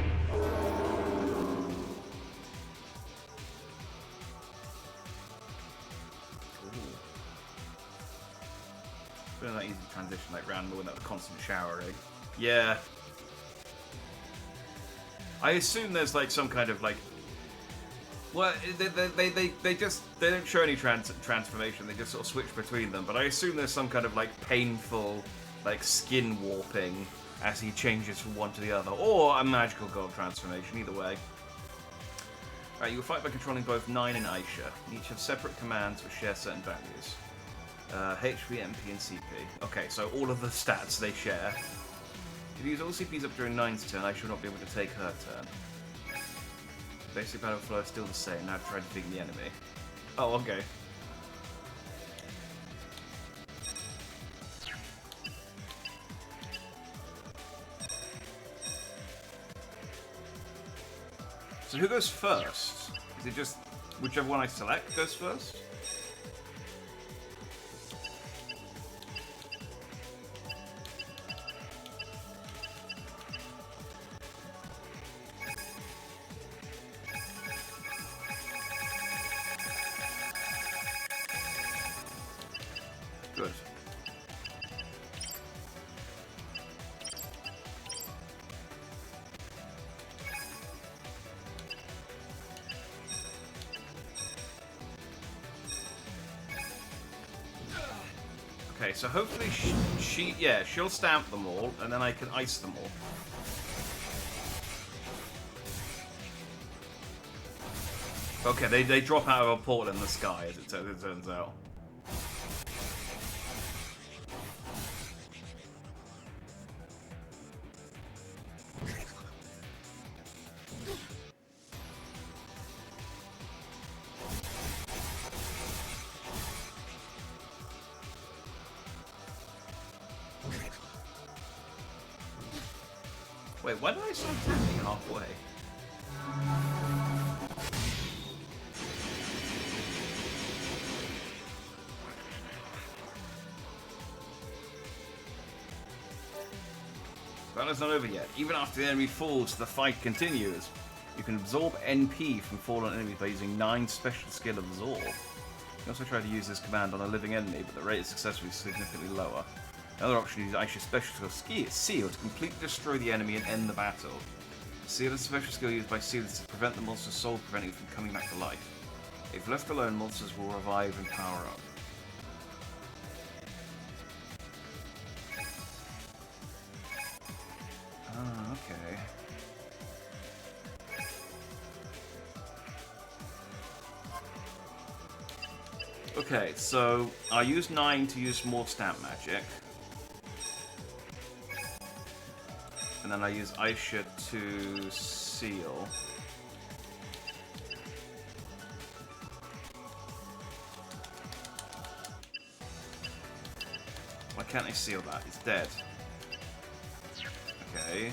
not easy to transition like Randall without the constant showering. Yeah. I assume there's like some kind of like... Well, they don't show any transformation, they just sort of switch between them, but I assume there's some kind of like painful like skin warping as he changes from one to the other, or a magical gold transformation, either way. Right, you will fight by controlling both Nine and Aisha. Each have separate commands which share certain values. HP, MP, and CP. Okay, so all of the stats they share. If you use all CPs up during Nine's turn, Aisha will not be able to take her turn. Basic battle flow is still the same, now try defeating the enemy. Oh, okay. So who goes first? Is it just whichever one I select goes first? Good. Okay, so hopefully she'll stamp them all, and then I can ice them all. Okay, they drop out of a portal in the sky, as it turns out. Wait, why did I start attacking halfway? Battle's not over yet. Even after the enemy falls, the fight continues. You can absorb NP from fallen enemies by using 9 special skill absorb. You can also try to use this command on a living enemy, but the rate of success will be significantly lower. Another option is Aisha's special skill, Seal, to completely destroy the enemy and end the battle. Seal is a special skill used by Seal to prevent the monster's soul, preventing it from coming back to life. If left alone, monsters will revive and power up. Ah, okay. Okay, so I use 9 to use more stamp magic. And then I use Aisha to seal. Why can't I seal that? It's dead. Okay.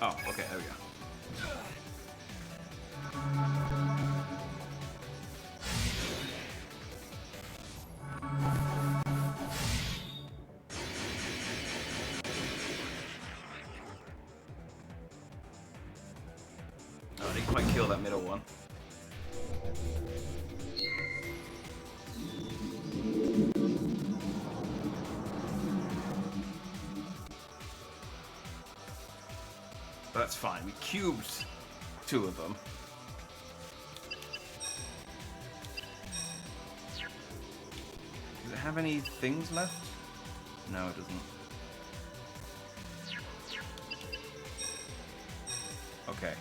Oh, okay, there we go. Oh, I didn't quite kill that middle one. That's fine. We cubed 2 of them. Does it have any things left? No, it doesn't. Okay.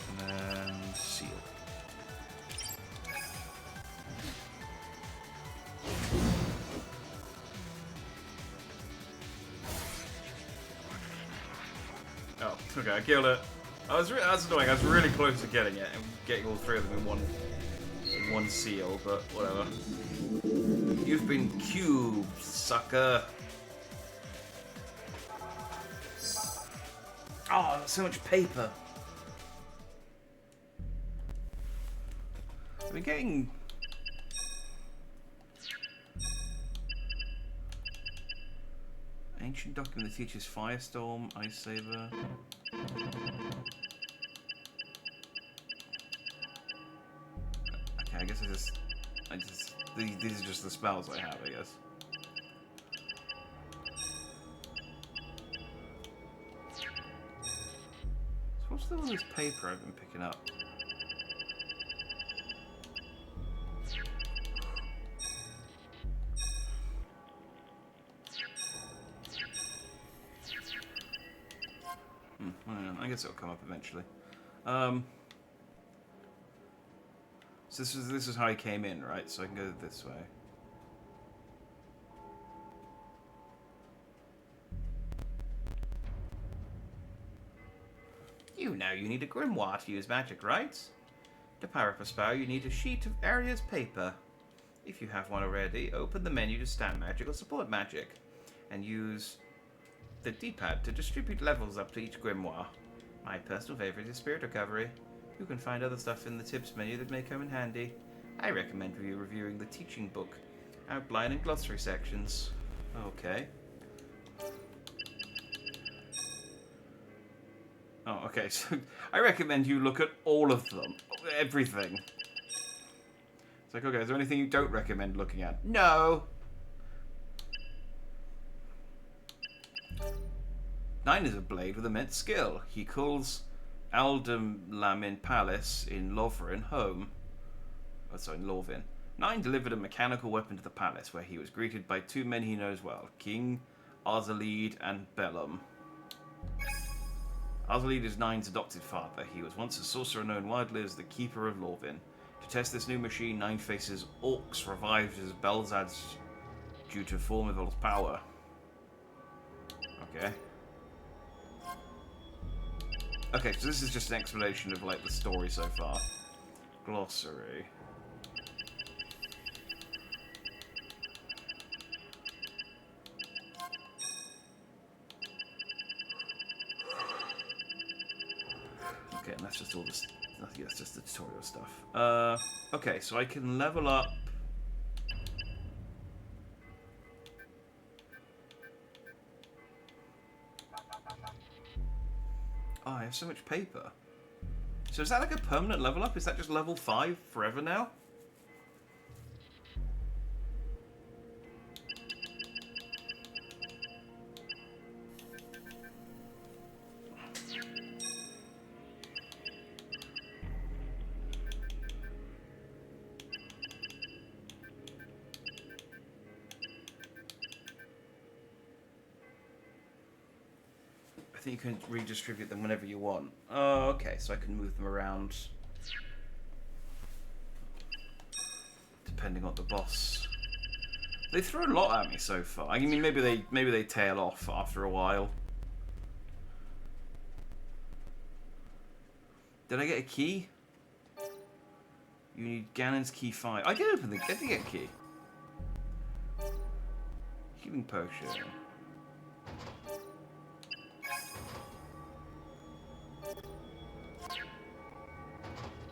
And then seal. Oh, okay, I killed it. That's annoying. I was really close to getting it and getting all 3 of them in one seal, but whatever. You've been cubed, sucker. Oh, that's so much paper. I've been getting... Ancient document that teaches Firestorm, Ice Saber. Okay, I guess these are just the spells I have, I guess. So what's the all this paper I've been picking up? I guess it'll come up eventually. So this is how I came in, right? So I can go this way. You know you need a grimoire to use magic, right? To power up a spell, you need a sheet of Aria's paper. If you have one already, open the menu to stand magic or support magic, and use the D-pad to distribute levels up to each grimoire. My personal favorite is Spirit Recovery. You can find other stuff in the tips menu that may come in handy. I recommend you reviewing the teaching book, outline and glossary sections. Okay. Oh, okay, so I recommend you look at all of them. Everything. It's like, okay, is there anything you don't recommend looking at? No! 9 is a blade with immense skill. He calls Aldemlamin Palace in Lovrin home. Oh, sorry, in Lorvin. 9 delivered a mechanical weapon to the palace, where he was greeted by 2 men he knows well, King Arzalid and Bellum. Arzalid is 9's adopted father. He was once a sorcerer known widely as the Keeper of Lorvin. To test this new machine, 9 faces orcs revived as due to Formivol's power. Okay. Okay, so this is just an explanation of like the story so far. Glossary. Okay, and that's just all this. Yeah, that's just the tutorial stuff. Okay, so I can level up. Oh, I have so much paper. So is that like a permanent level up? Is that just level 5 forever now? I think you can redistribute them whenever you want. Oh, okay, so I can move them around depending on the boss. They threw a lot at me so far. I mean, maybe they tail off after a while. Did I get a key? You need Ganon's key 5. I did open the. I did get a key. Healing potion.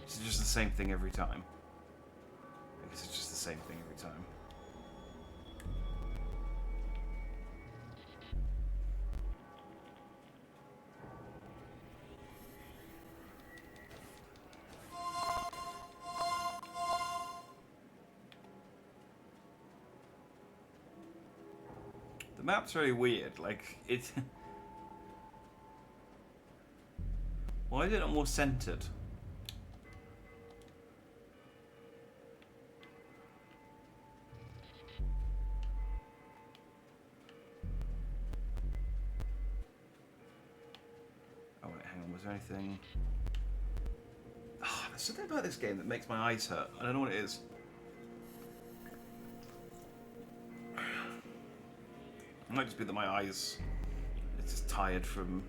It's just the same thing every time. I guess it's just the same thing every time. The map's very weird. Like, it. Why is it not more centered? Oh wait, hang on. Was there anything? Oh, there's something about this game that makes my eyes hurt. I don't know what it is. It might just be that my eyes. It's just tired from.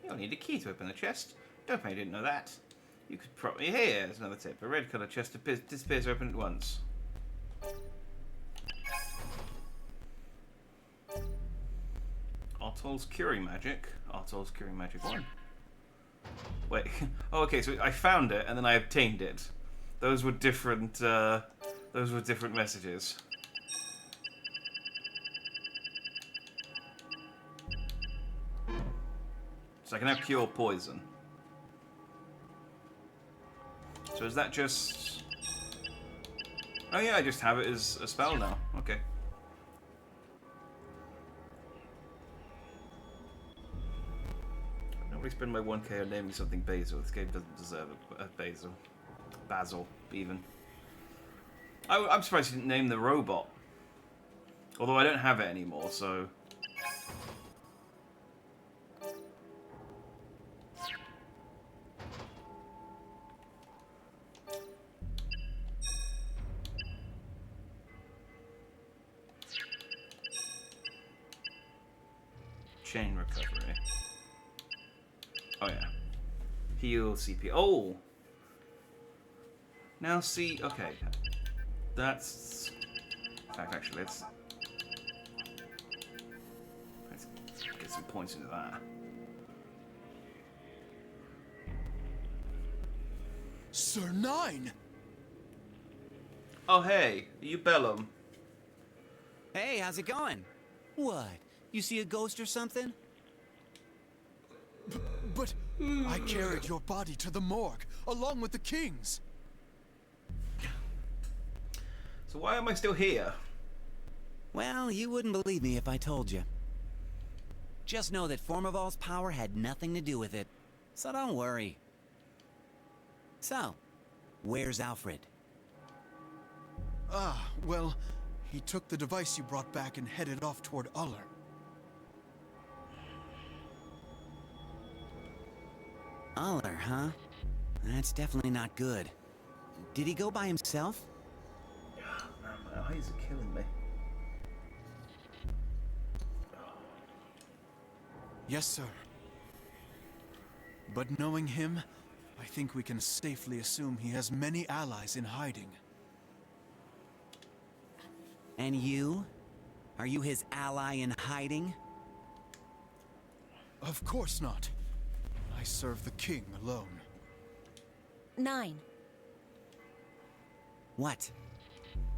You'll need a key to open the chest. Don't pay, didn't know that. You could probably. Here, there's another tip. A red colored chest disappears open at once. Artol's curing magic. Artol's curing magic 1. Wait. Oh, okay. So I found it and then I obtained it. Those were different. Those were different messages. So I can have cure poison. So is that just? Oh yeah, I just have it as a spell now. Okay. Nobody spend my 1k on naming something Basil. This game doesn't deserve a Basil. Basil, even. I'm surprised you didn't name the robot. Although I don't have it anymore, so. Chain recovery. Oh yeah. Heal CP. Oh! Now see, okay. That's... In fact, actually, let's get some points into that. Sir Nine! Oh hey, you Bellum. Hey, how's it going? What? You see a ghost or something? But I carried your body to the morgue, along with the king's. So why am I still here? Well, you wouldn't believe me if I told you. Just know that Formivol's power had nothing to do with it, so don't worry. So, where's Alfred? Ah, well, he took the device you brought back and headed off toward Uller. Uller, huh? That's definitely not good. Did he go by himself? Man, my eyes are killing me. Yes, sir. But knowing him, I think we can safely assume he has many allies in hiding. And you? Are you his ally in hiding? Of course not. I serve the king alone. 9. What?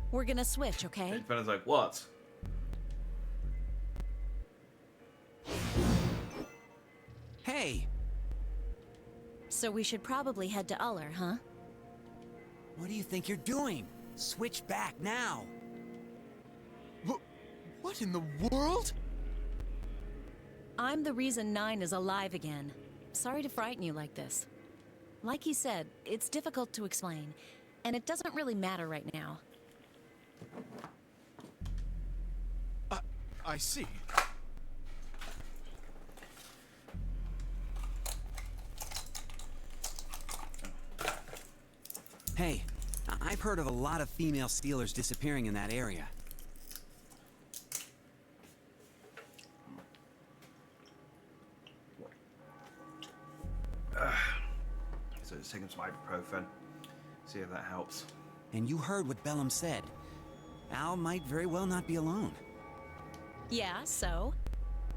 We're gonna switch, okay? Defender's like, what? Hey! So we should probably head to Uller, huh? What do you think you're doing? Switch back now! What in the world? I'm the reason 9 is alive again. Sorry to frighten you like this. Like he said, it's difficult to explain, and it doesn't really matter right now. I see. Hey, I've heard of a lot of female Steelers disappearing in that area. So let's take him some ibuprofen. See if that helps. And you heard what Bellum said. Al might very well not be alone. Yeah, so?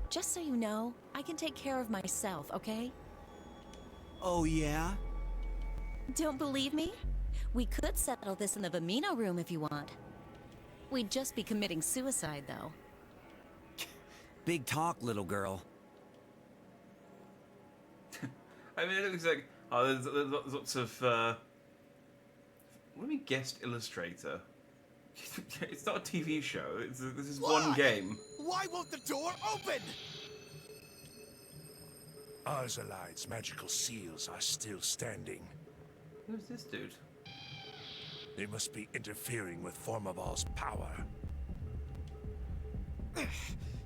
Just so you know, I can take care of myself, okay? Oh, yeah? Don't believe me? We could settle this in the Vamino room if you want. We'd just be committing suicide, though. Big talk, little girl. I mean, it looks like there's lots of. What do you mean guest illustrator? It's not a TV show. This is one game. Why won't the door open? Arzalide's magical seals are still standing. Who's this dude? They must be interfering with Formaval's power.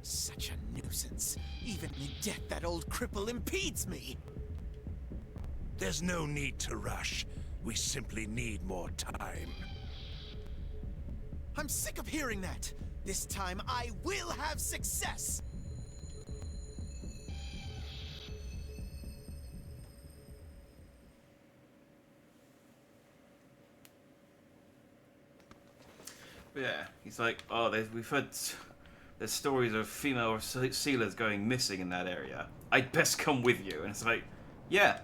Such a nuisance. Even in death, that old cripple impedes me. There's no need to rush. We simply need more time. I'm sick of hearing that. This time I will have success. Yeah, he's like, oh, we've heard there's stories of female sealers going missing in that area. I'd best come with you. And it's like, yeah,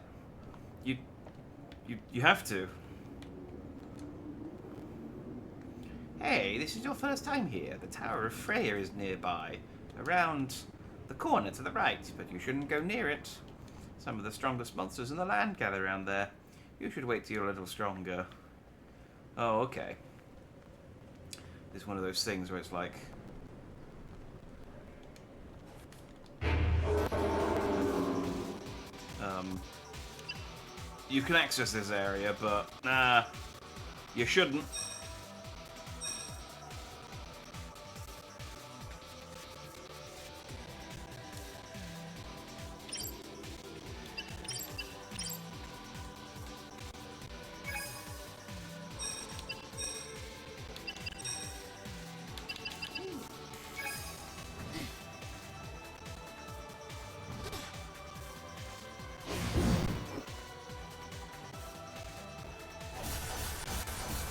you have to. Hey, this is your first time here. The Tower of Freya is nearby, around the corner to the right, but you shouldn't go near it. Some of the strongest monsters in the land gather around there. You should wait till you're a little stronger. Oh, okay. It's one of those things where it's like... you can access this area, but nah, you shouldn't.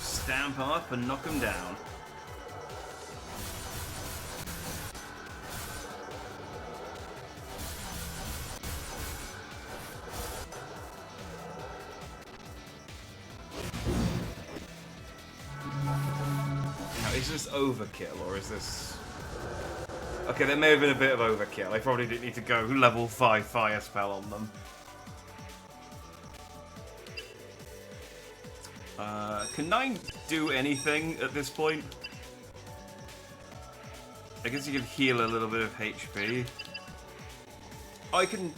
Stamp up and knock him down. Now, is this overkill or is this... Okay, there may have been a bit of overkill. I probably didn't need to go level 5 fire spell on them. Can 9 do anything at this point? I guess you can heal a little bit of HP. I can...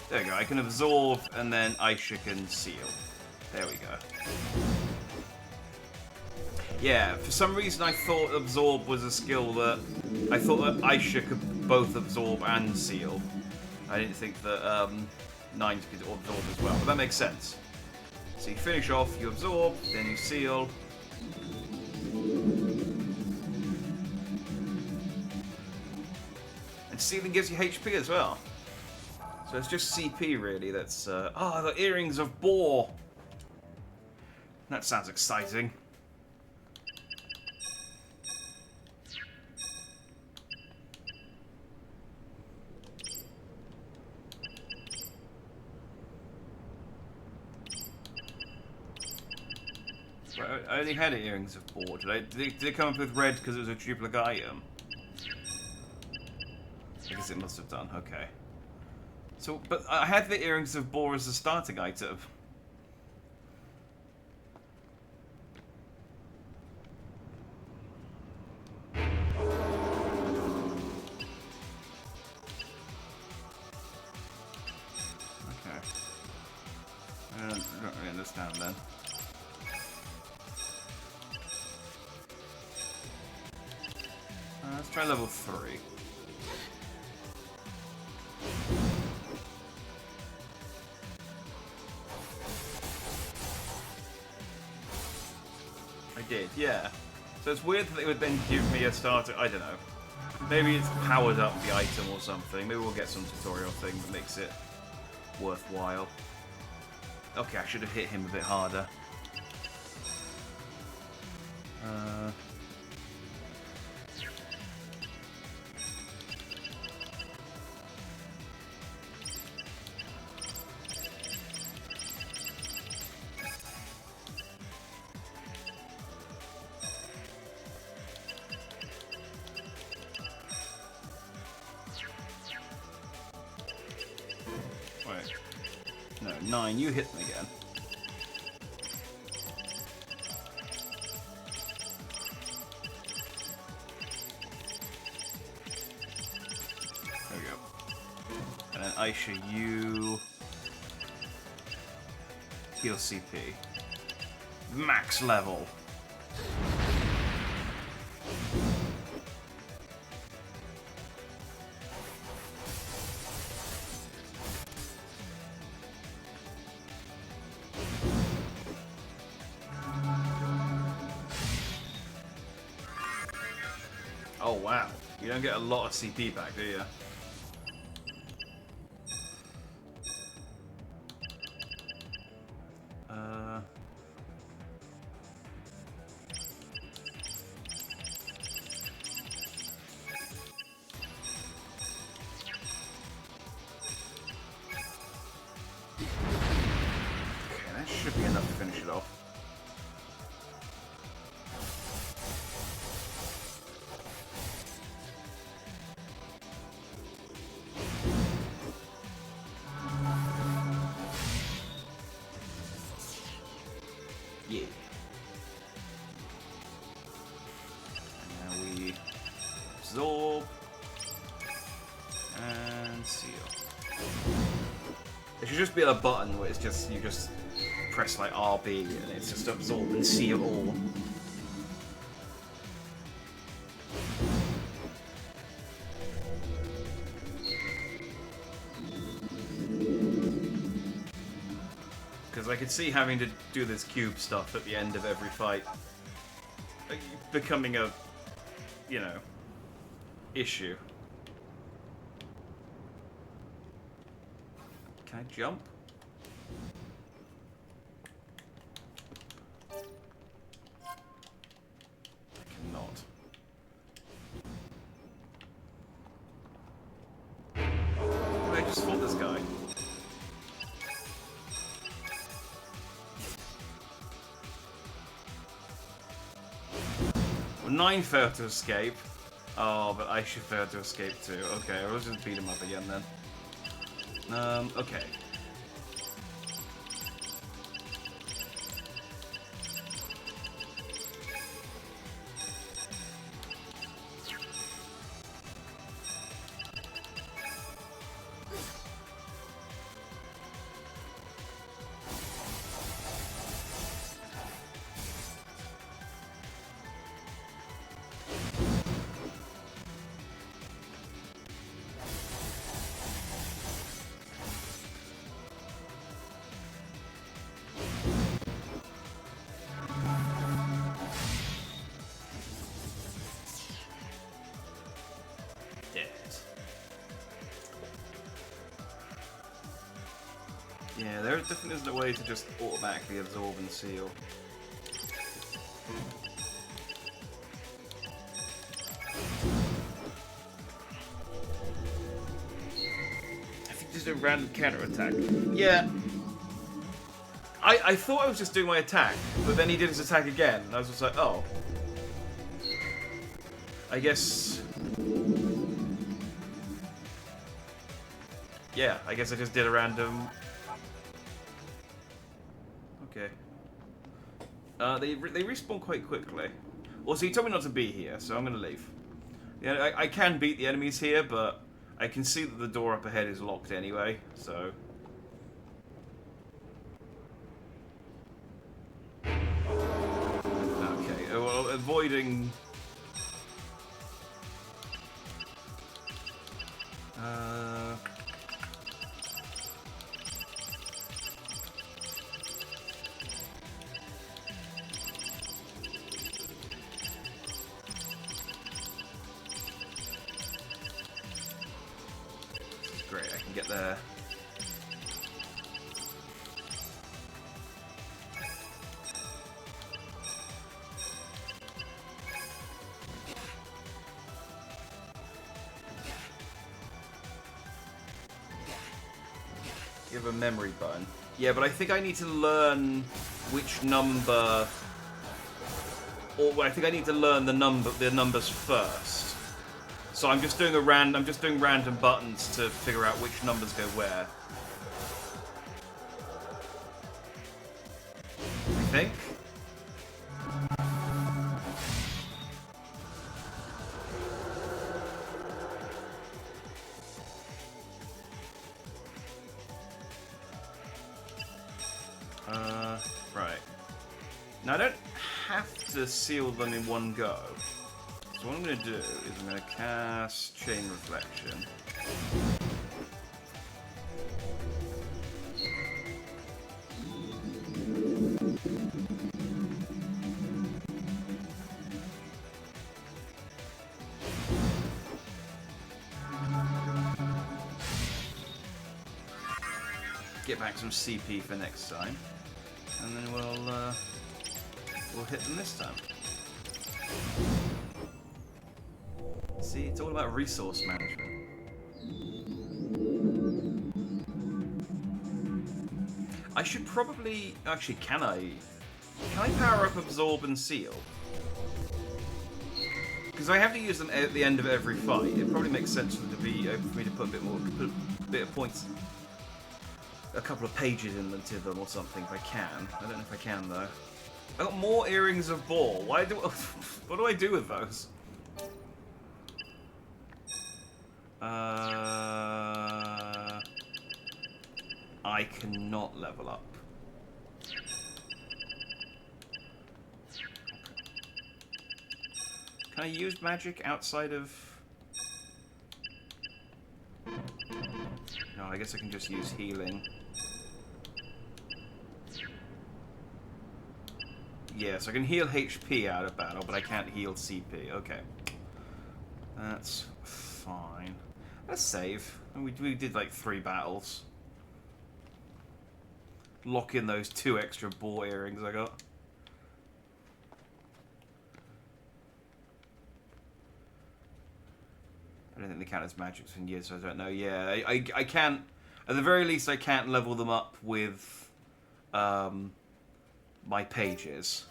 There we go, I can absorb and then Ice Shook and Seal. There we go. Yeah, for some reason I thought Absorb was a skill that... I thought that Ice Shook could both Absorb and Seal. I didn't think that 9 could Absorb as well, but that makes sense. So you finish off, you absorb, then you seal. And sealing gives you HP as well. So it's just CP really that's... the Earrings of Boar! That sounds exciting. I only had Earrings of Boar. Did it come up with red because it was a duplicate item? I guess it must have done, okay. So, but I had the Earrings of Boar as a starting item. Okay. I don't really understand then. Let's try level 3. I did, yeah. So it's weird that it would then give me a starter. I don't know. Maybe it's powered up the item or something. Maybe we'll get some tutorial thing that makes it worthwhile. Okay, I should have hit him a bit harder. Wait. No, 9, you hit me again. There we go. And then Aisha, you heal CP. Max level. Oh wow, you don't get a lot of CP back, do you? Okay, that should be enough to finish it off. Yeah. And now we absorb and seal. It should just be a button where it's just you just press like RB and it's just absorb and seal all. Because I could see having to do this cube stuff at the end of every fight becoming a, you know, issue. Can I jump? I cannot. I just fought this guy. Well, 9 failed to escape. Oh, but I should fail to escape too. Okay, I'll just beat him up again then. Okay. dead. Yeah, there definitely isn't a way to just automatically absorb and seal. I think just a random counterattack. Yeah. I thought I was just doing my attack, but then he did his attack again, and I was just like, oh. I guess... Yeah, I guess I just did a random... Okay. They respawn quite quickly. Also, he told me not to be here, so I'm gonna leave. Yeah, I can beat the enemies here, but I can see that the door up ahead is locked anyway, so... Okay, well, avoiding... This is great, I can get there. You have a memory button. Yeah, but I think I need to learn which number, or I think I need to learn the numbers first. So I'm just doing random buttons to figure out which numbers go where. I think. Right. Now I don't have to seal them in one go. So what I'm going to do is I'm going to cast Chain Reflection. Get back some CP for next time. And then we'll hit them this time. See, it's all about resource management. I should probably... Actually, can I power up Absorb and Seal? Because I have to use them at the end of every fight. It probably makes sense for me to put a bit of points... a couple of pages into them or something if I can. I don't know if I can though. I got more Earrings of Ball. Why do what do I do with those? I cannot level up. Can I use magic outside of... No, I guess I can just use healing. Yes, I can heal HP out of battle, but I can't heal CP. Okay. That's fine. Let's save. We did like 3 battles. Lock in those 2 extra ball earrings I got. I don't think they count as magics in years, so I don't know. Yeah, I can't... At the very least, I can't level them up with... my pages.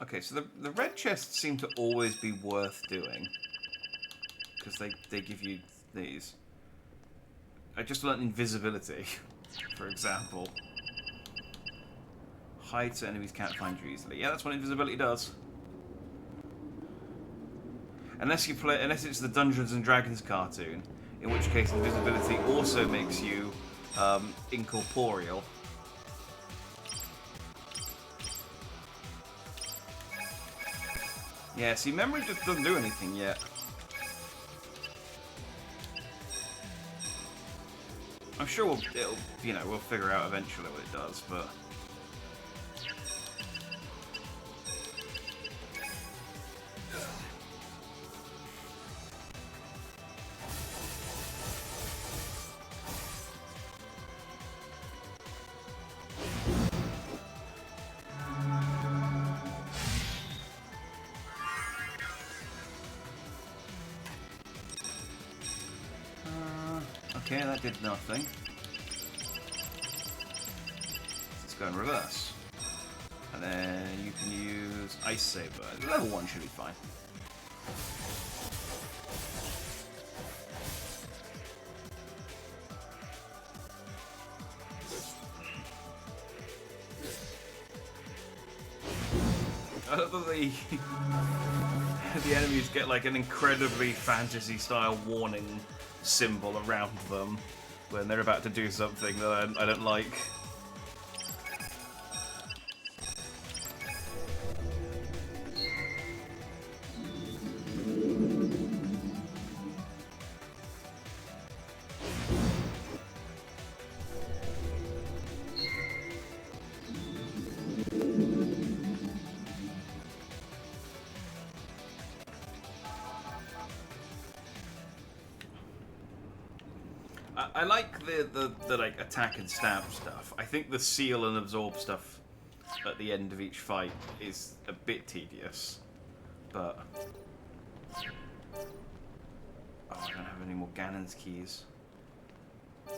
Okay, so the red chests seem to always be worth doing. Because they give you these. I just learned invisibility, for example. Hide so enemies can't find you easily. Yeah, that's what invisibility does. Unless it's the Dungeons and Dragons cartoon, in which case invisibility also makes you incorporeal. Yeah, see, memory just doesn't do anything yet. I'm sure we'll figure out eventually what it does, but Okay, that did nothing. Let's go in reverse. And then you can use Ice Saber. Level 1 should be fine. I love that the enemies get like an incredibly fantasy-style warning symbol around them when they're about to do something that I don't like. I like the like attack and stab stuff. I think the seal and absorb stuff at the end of each fight is a bit tedious, but oh, I don't have any more Ganon's keys. So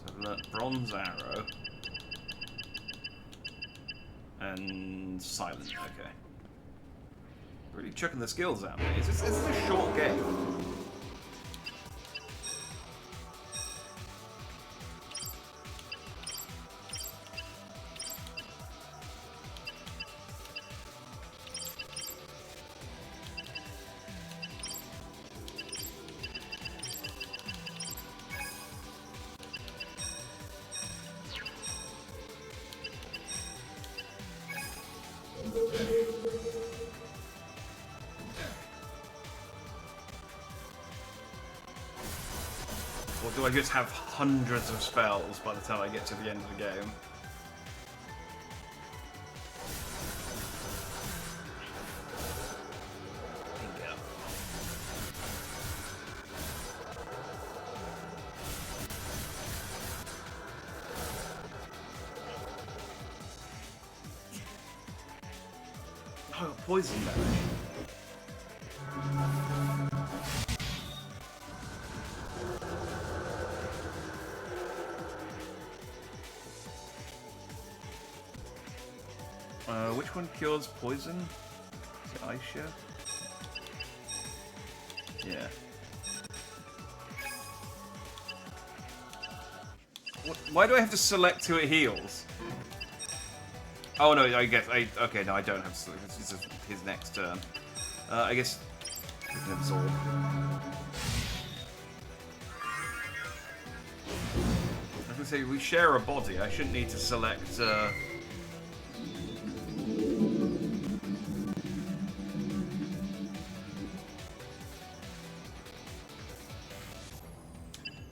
I've learnt Bronze Arrow. And silent, okay. Really chucking the skills out, mate. Is this a short game? Or do I just have hundreds of spells by the time I get to the end of the game? Bingo. Oh, poison damage. Which one cures poison? Is it Aisha? Yeah. Why do I have to select who it heals? Oh no, I guess okay. No, I don't have to select. This is his next turn. I guess we can absorb. I was gonna say we share a body. I shouldn't need to select.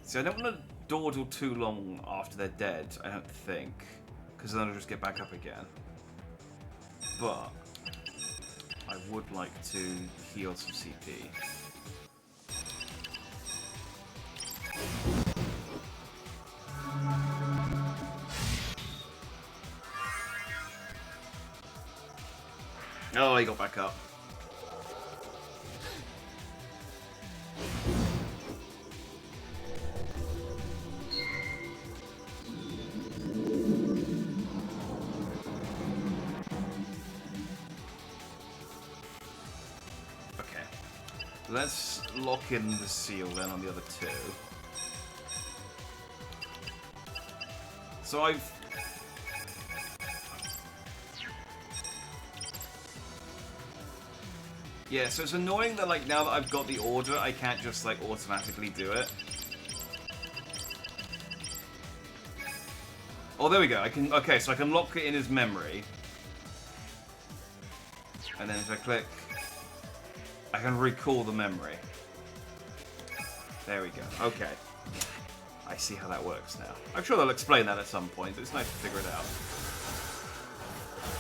See, I don't want to dawdle too long after they're dead, I don't think. Because then I'll just get back up again. But I would like to heal some CP. Oh, he got back up. Let's lock in the seal then on the other two. So I've... Yeah, so it's annoying that like now that I've got the order, I can't just like automatically do it. Oh, there we go. I can... Okay, so I can lock it in his memory. And then if I click... I can recall the memory. There we go. Okay. I see how that works now. I'm sure they'll explain that at some point, but it's nice to figure it out.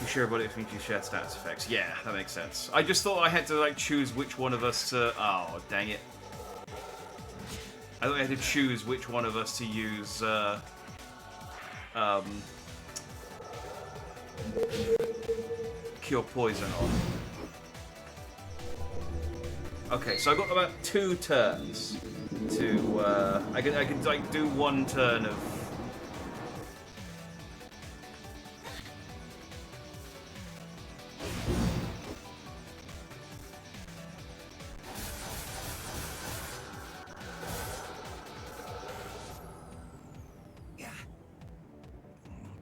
You share about it if you share status effects. Yeah, that makes sense. I just thought I had to like choose which one of us to... Oh, dang it. I thought I had to choose which one of us to use cure poison on. Okay, so I've got about 2 turns to. I can like do 1 turn of.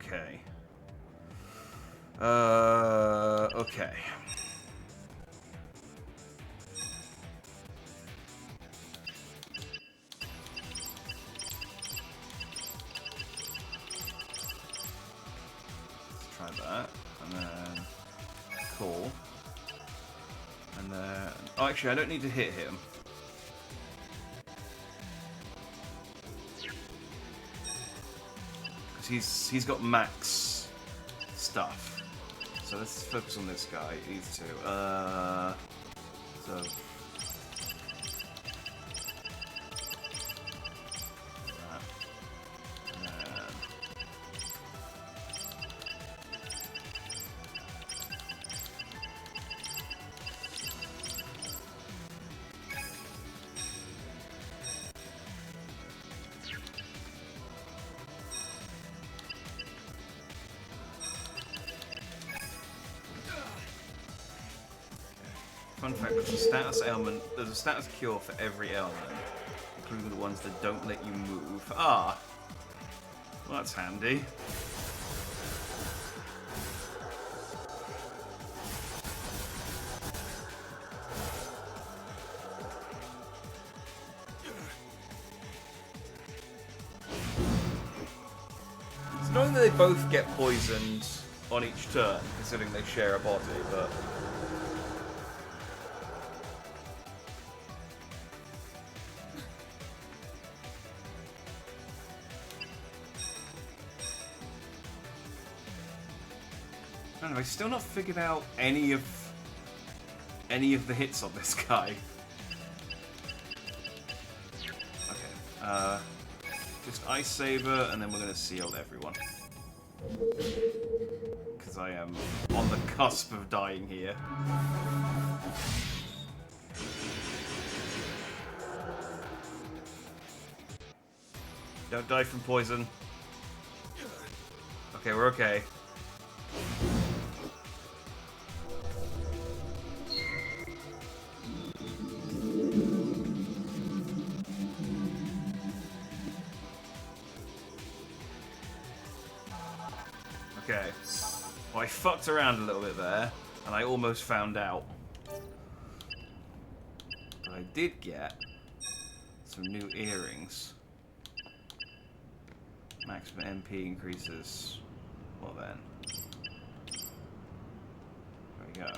Okay. Okay. Let's try that, and then cool, and then oh, actually, I don't need to hit him. He's got max stuff. So let's focus on this guy. These 2. So that. And then fun fact, there's a status ailment, there's a status cure for every ailment, including the ones that don't let you move. Ah! Well, that's handy. It's annoying that they both get poisoned on each turn, considering they share a body, but... I don't know, I've still not figured out any of the hits on this guy. Okay, just Ice Saber, and then we're gonna seal everyone. Because I am on the cusp of dying here. Don't die from poison. Okay, we're okay. Okay. Well, I fucked around a little bit there, and I almost found out. But I did get some new earrings. Maximum MP increases. Well then. There we go.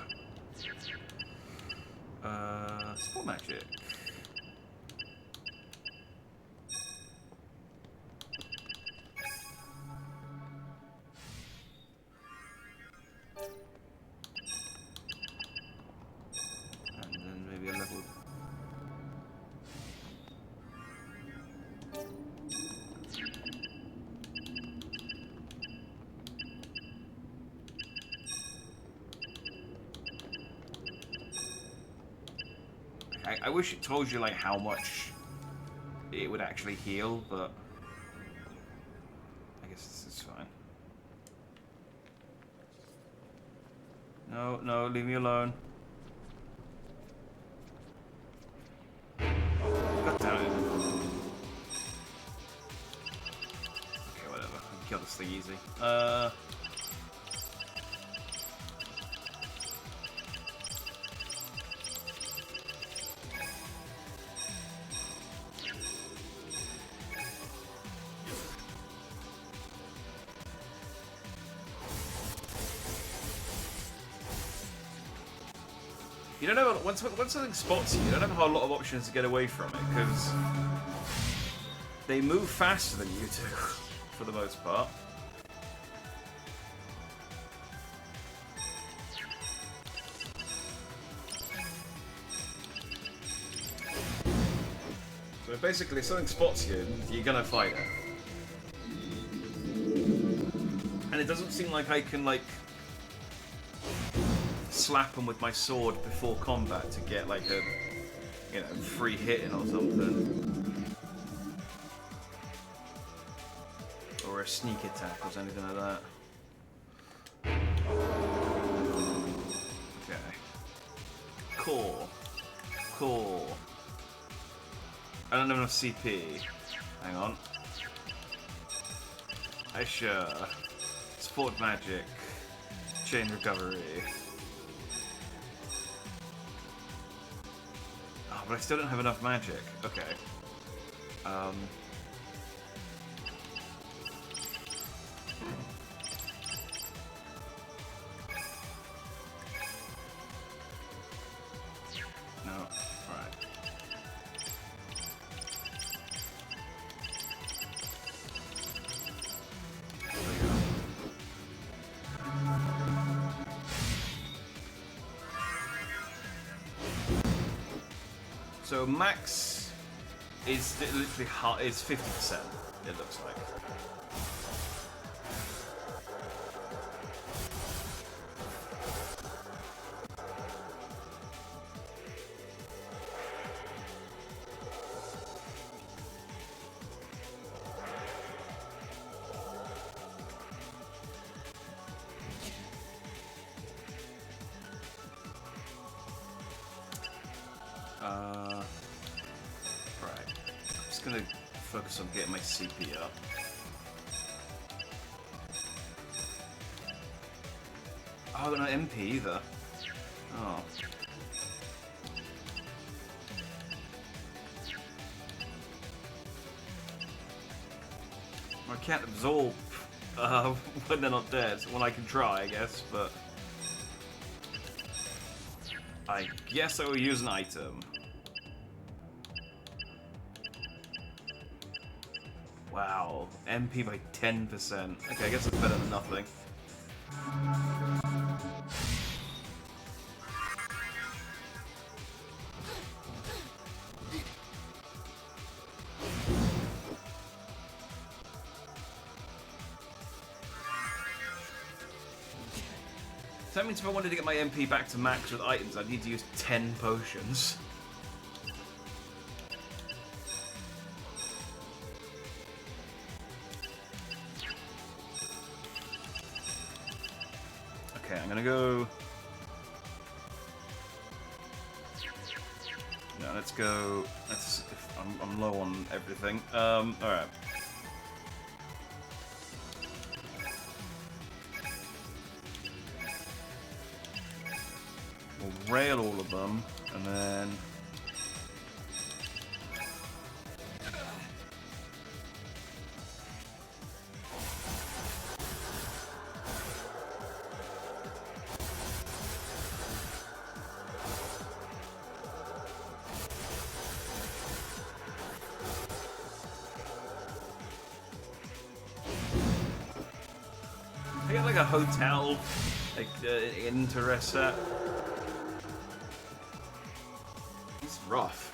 Sport magic. And then maybe a level. I wish it told you like how much it would actually heal, but I guess this is fine. No, no, leave me alone. God damn it. Okay, whatever. I can kill this thing easy. You don't know, once something spots you, you don't have a lot of options to get away from it, because they move faster than you do, for the most part. So basically, if something spots you, you're gonna fight it. doesn't seem like I can, like, slap them with my sword before combat to get, like, a, you know, free hitting or something. Or a sneak attack or anything like that. Okay. Cool. Cool. I don't have enough CP. Hang on. Sure. Support magic. Chain recovery. Oh, but I still don't have enough magic. Okay. No. Alright. So max is literally is 50%. It looks like. Right. I'm just gonna focus on getting my CP up. Oh, I got no MP either. Oh. I can't absorb when they're not dead. Well, I can try, I guess, but I guess I will use an item. Wow, MP by 10%. Okay, I guess it's better than nothing. So that means if I wanted to get my MP back to max with items, I'd need to use 10 potions. Okay, I'm gonna go... No, let's go... I'm low on everything. Alright. We'll rail all of them, and then... I get like a hotel, like inn to rest at. It's rough.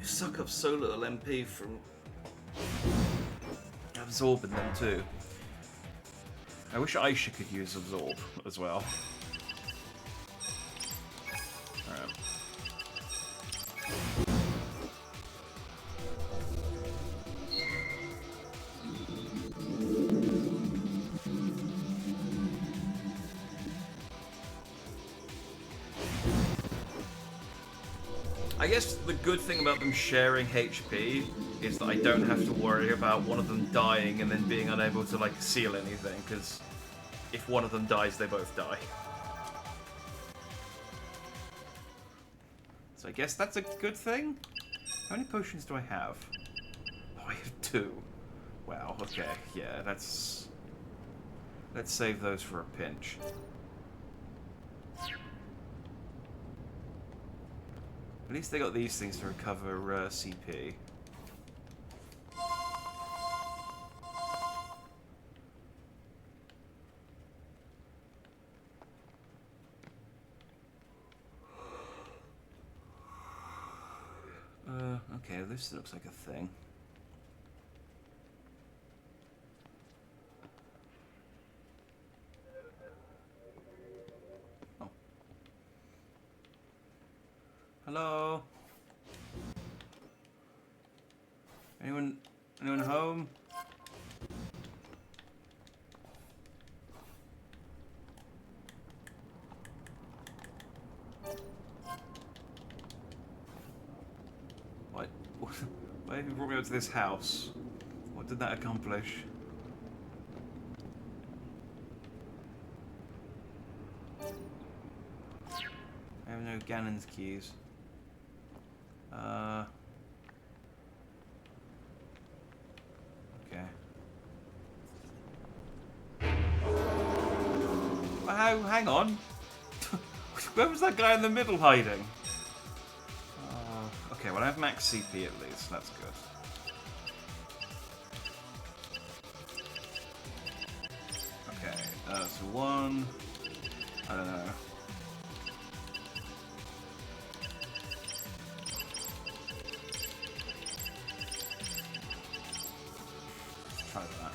Suck up so little MP from absorbing them too. I wish Aisha could use absorb as well. Alright. I guess the good thing about them sharing HP is that I don't have to worry about one of them dying and then being unable to, like, seal anything, because if one of them dies, they both die. So I guess that's a good thing? How many potions do I have? Oh, I have 2. Wow, okay, yeah, let's save those for a pinch. At least they got these things to recover CP. Okay, this looks like a thing. Oh. Hello? Anyone home? What? Why have you brought me up to this house? What did that accomplish? I have no Ganon's keys. Okay. Wow, hang on. Where was that guy in the middle hiding? Okay, well I have max CP at least, that's good. Okay, so one... I don't know. Try that.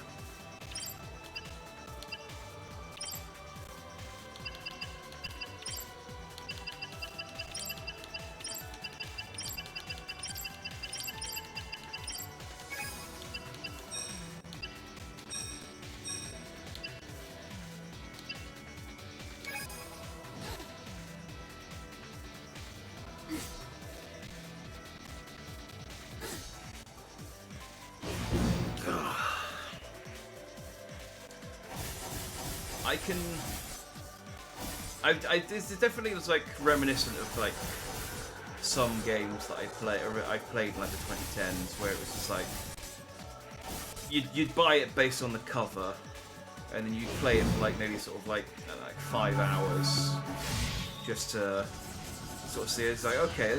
This definitely was like reminiscent of like some games that I played in like the 2010s, where it was just like you'd buy it based on the cover, and then you'd play it for like maybe sort of like I don't know, like 5 hours, just to sort of see. It's like, okay,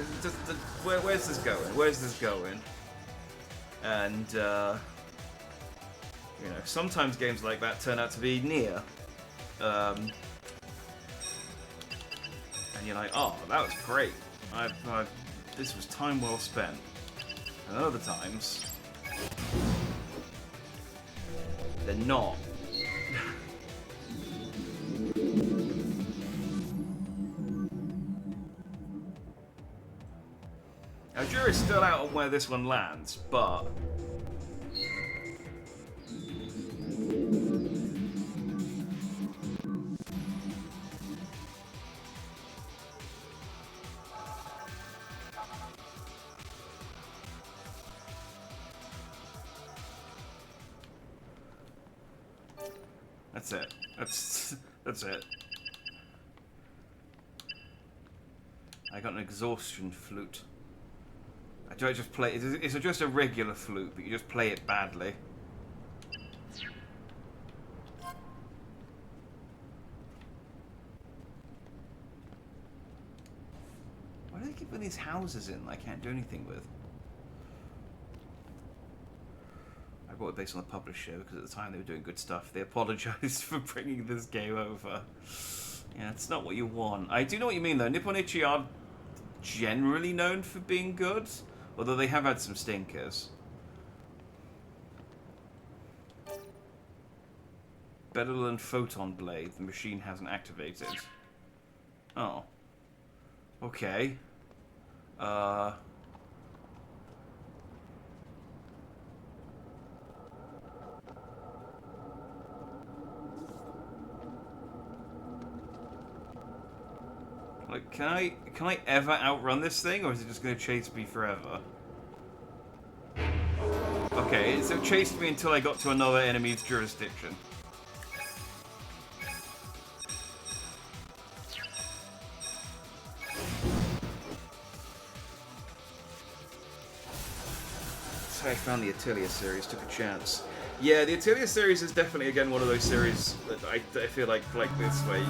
where's this going? Where's this going? And you know, sometimes games like that turn out to be near. And you're like, oh, that was great. This was time well spent. And other times, they're not. Now, jury's still out on where this one lands, but that's it. That's it. I got an exhaustion flute. Do I just play? It's just a regular flute, but you just play it badly. Why do they keep putting these houses in that I can't do anything with? I bought it based on the publisher because at the time they were doing good stuff. They apologized for bringing this game over. Yeah, it's not what you want. I do know what you mean though. Nippon Ichi are generally known for being good, although they have had some stinkers. Better than Photon Blade, the machine hasn't activated. Oh. Okay. Like, can I ever outrun this thing, or is it just going to chase me forever? Okay, so it chased me until I got to another enemy's jurisdiction. So I found the Atelier series, took a chance. Yeah, the Atelier series is definitely, again, one of those series that I feel like this, where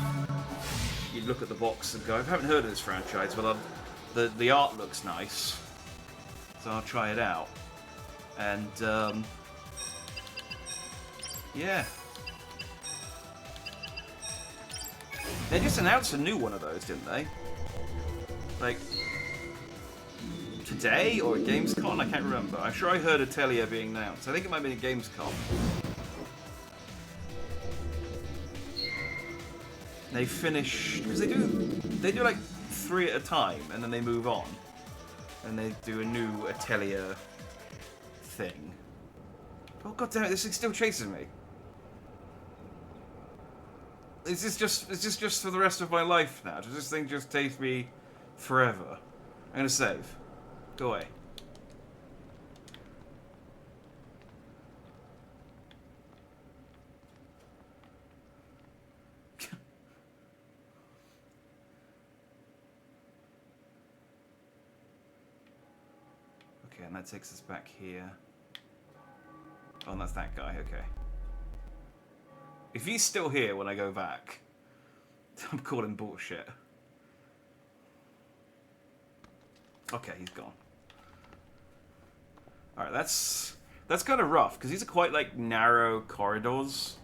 you look at the box and go, I haven't heard of this franchise, but the art looks nice, so I'll try it out. And, yeah. They just announced a new one of those, didn't they? Like, today or at Gamescom? I can't remember. I'm sure I heard Atelier being announced. I think it might be at Gamescom. They finish because they do like 3 at a time and then they move on, and they do a new Atelier thing. Oh god damn it! This thing still chases me. Is this just for the rest of my life now? Does this thing just chase me forever? I'm gonna save. Go away. Okay, and that takes us back here. Oh, and that's that guy, okay. If he's still here when I go back, I'm calling bullshit. Okay, he's gone. Alright, that's kind of rough, because these are quite, like, narrow corridors.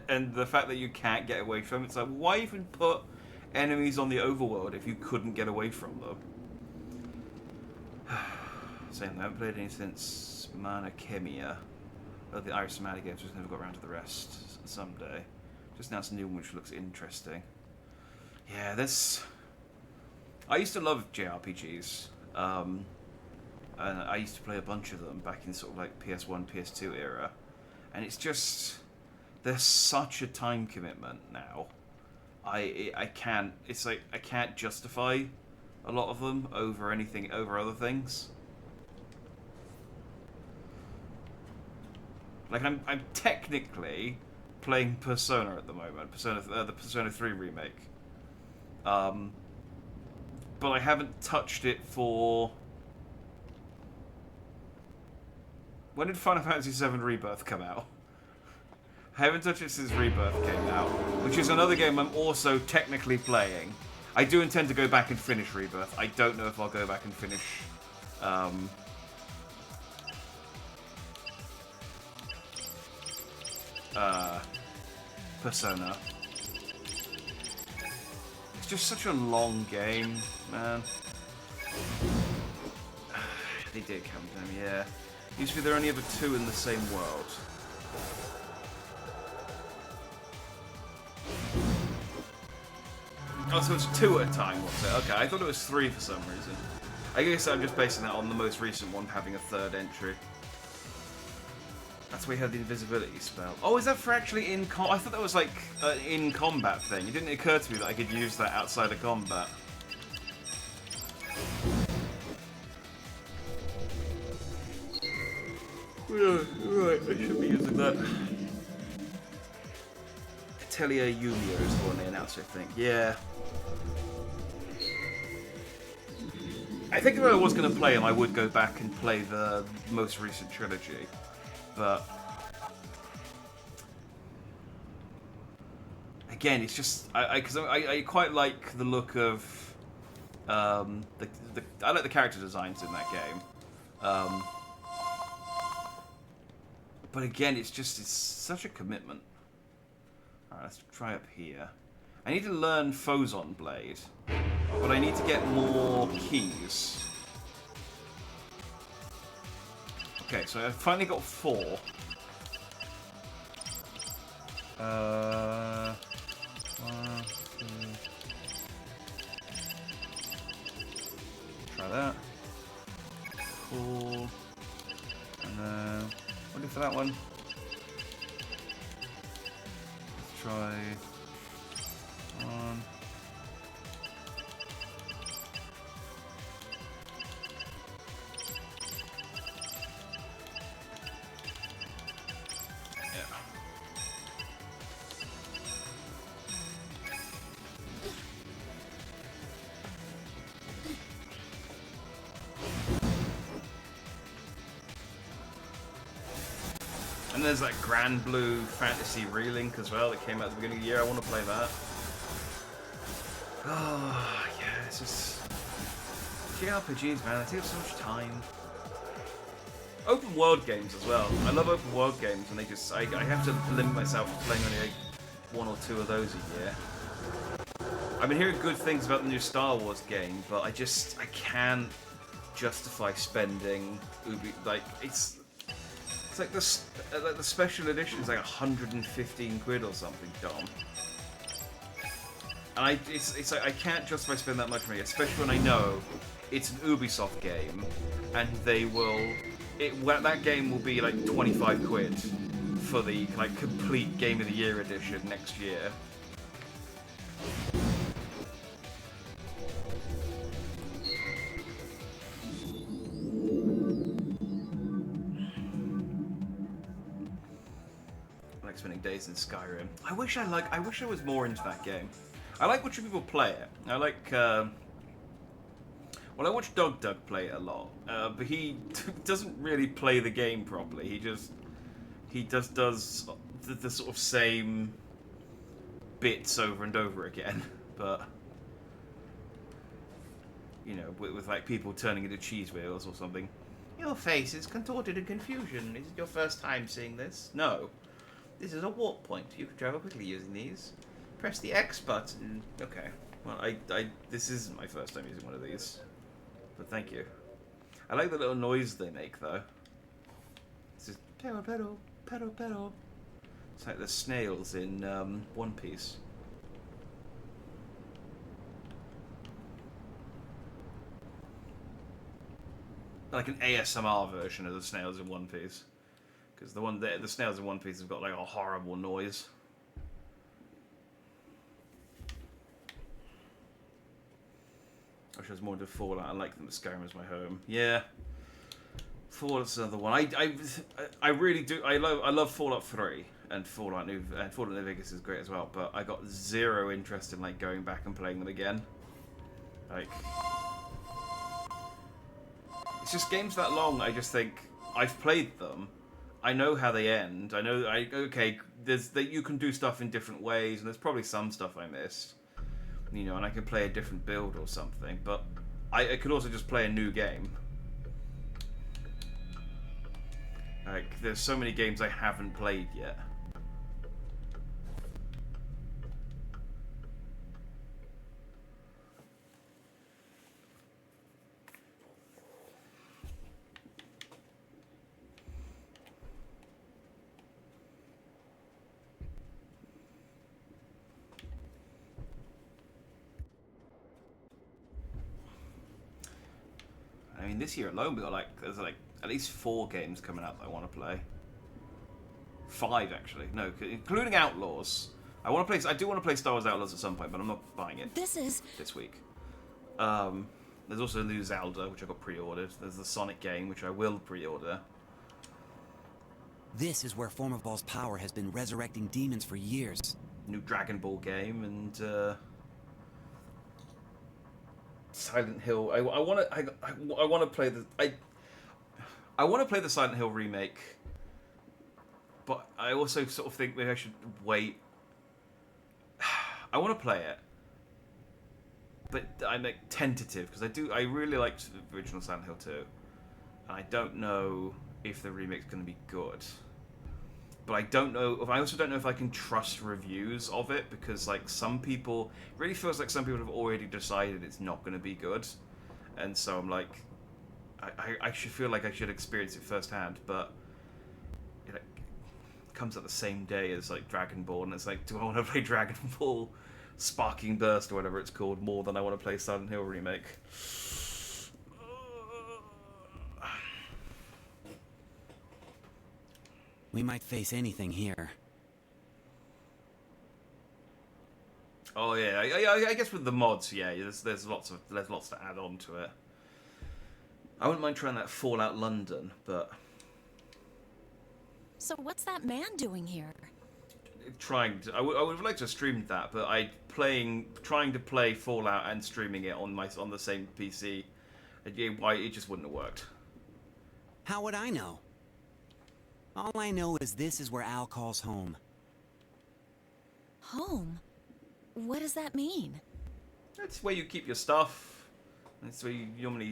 And the fact that you can't get away from it, it's like, why even put enemies on the overworld if you couldn't get away from them? Same, I haven't played any since Mana Chemia. Oh, the Iris Mana games, just never got around to the rest. Someday. Just announced a new one which looks interesting. Yeah, this... I used to love JRPGs. And I used to play a bunch of them back in sort of like PS1, PS2 era. And it's just... There's such a time commitment now. I can't... It's like, I can't justify a lot of them over anything, over other things. Like, I'm technically playing Persona at the moment. The Persona 3 remake. But I haven't touched it for... When did Final Fantasy VII Rebirth come out? I haven't touched it since Rebirth came out, which is another game I'm also technically playing. I do intend to go back and finish Rebirth. I don't know if I'll go back and finish... Persona. It's just such a long game, man. They did come to them, yeah. Used to be there are only ever 2 in the same world. Oh, so it's 2 at a time, what's it? Okay, I thought it was 3 for some reason. I guess I'm just basing that on the most recent one having a 3rd entry. That's where you had the invisibility spell. Oh, is that for actually in I thought that was like an in combat thing. It didn't occur to me that I could use that outside of combat. Right, I should be using that. Atelier Yumiya is the one they announced, I think. Yeah. I think if I was going to play them, I would go back and play the most recent trilogy. But again, it's just because I quite like the look of I like the character designs in that game. But again, it's such a commitment. Alright, let's try up here. I need to learn Phozon Blade, but I need to get more keys. Okay, so I finally got 4. One, 2. Try that. Cool. And then what do for that one? Let's try 1. there's that Grand Blue Fantasy Relink as well that came out at the beginning of the year. I want to play that. Oh, yeah, it's just... JRPGs, man, they take up so much time. Open world games as well. I love open world games, and they just... I have to limit myself to playing only like 1 or 2 of those a year. I've been hearing good things about the new Star Wars game, but I can't justify spending like it's like the special edition is like 115 quid or something, Dom. And it's like I can't justify spending that much money, especially when I know it's an Ubisoft game, and that game will be like 25 quid for the like complete Game of the Year edition next year. Spending days in Skyrim. I wish I was more into that game. I like watching people play it. I like, well, I watch Dog play it a lot, but he doesn't really play the game properly. He just does the sort of same bits over and over again, but you know, with like people turning into cheese wheels or something. Your face is contorted in confusion. Is it your first time seeing this? No. This is a warp point. You can travel quickly using these. Press the X button. Okay. Well, this isn't my first time using one of these. But thank you. I like the little noise they make, though. It's just pedal, pedal, pedal, pedal. It's like the snails in One Piece. Like an ASMR version of the snails in One Piece. Because the snails in One Piece have got like a horrible noise. I wish I was more into Fallout. I like them. Skyrim as my home. Yeah, Fallout's another one. I really do. I love Fallout 3 and Fallout New Vegas is great as well. But I got zero interest in like going back and playing them again. Like, it's just games that long. I just think I've played them. I know how they end. I know, okay, you can do stuff in different ways, and there's probably some stuff I missed. You know, and I could play a different build or something, but I could also just play a new game. Like, there's so many games I haven't played yet. I mean, this year alone, there's like at least 4 games coming out that I want to play. 5 actually, no, including Outlaws. I do want to play Star Wars Outlaws at some point, but I'm not buying it this week. There's also the new Zelda, which I got pre-ordered. There's the Sonic game, which I will pre-order. This is where Formivol's power has been resurrecting demons for years. New Dragon Ball game and Silent Hill. I want to play the Silent Hill remake, but I also sort of think maybe I should wait. I want to play it, but I'm like tentative because I really liked the original Silent Hill 2, and I don't know if the remake's going to be good. But I also don't know if I can trust reviews of it, because like some people, it really feels like some people have already decided it's not going to be good, and so I'm like, I should feel like I should experience it firsthand, but it comes out the same day as like Dragon Ball, and it's like, do I want to play Dragon Ball Sparking Burst or whatever it's called more than I want to play Silent Hill remake? We might face anything here. Oh yeah, I guess with the mods, yeah, there's lots to add on to it. I wouldn't mind trying that Fallout London, but So what's that man doing here? I would like to stream that, but trying to play Fallout and streaming it on the same PC, it just wouldn't have worked. How would I know? All I know is this is where Al calls home. Home? What does that mean? That's where you keep your stuff. That's where you normally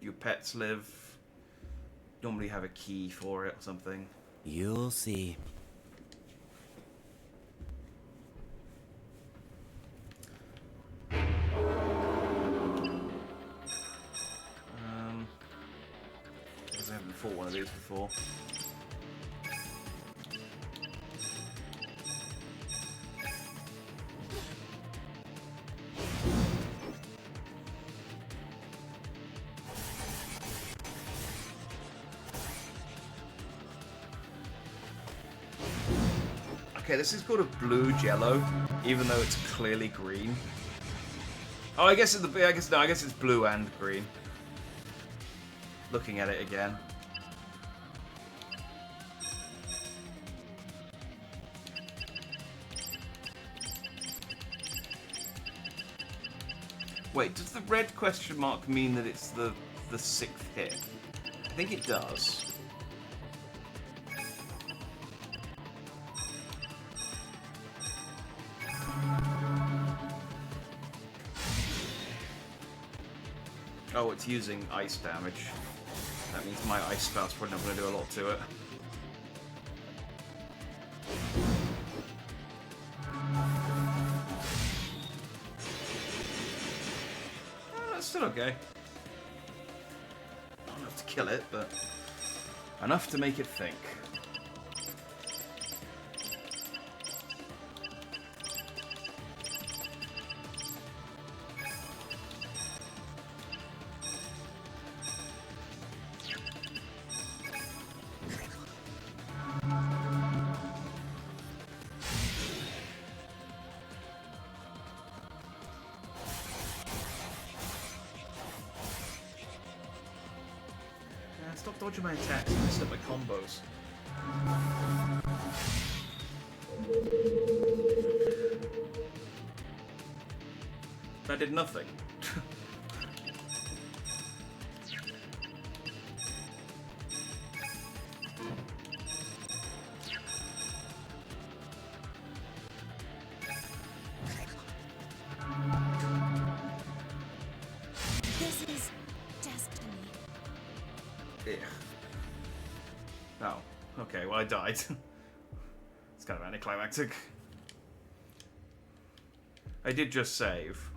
your pets live. Normally have a key for it or something. You'll see. Because I haven't fought one of these before. Okay, this is called a blue jello, even though it's clearly green. Oh, I guess it's blue and green. Looking at it again. Wait, does the red question mark mean that it's the 6th hit? I think it does. Oh, it's using ice damage. That means my ice spell's probably not going to do a lot to it. Oh, that's still okay. Not enough to kill it, but enough to make it think. Stop dodging my attacks and set my combos. That did nothing. This is destiny. Yeah. Oh, okay, well I died. It's kind of anticlimactic. I did just save.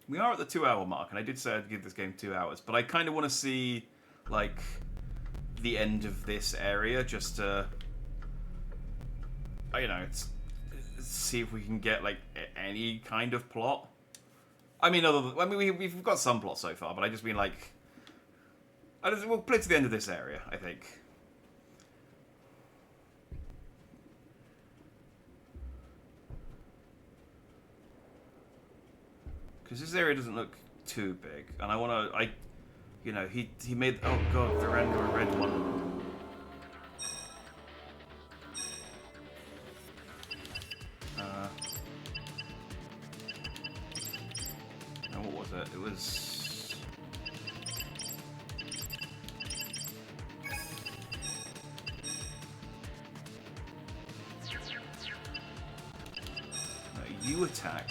We are at the 2-hour mark, and I did say I'd give this game 2 hours, but I kind of want to see, like, the end of this area, just to, you know, see if we can get, like, any kind of plot. I mean, we've got some plot so far, but I just mean, like, we'll play to the end of this area, I think. Because this area doesn't look too big, and I want to, you know, he made, oh god, the random red one. And what was it? It was... No, you attack.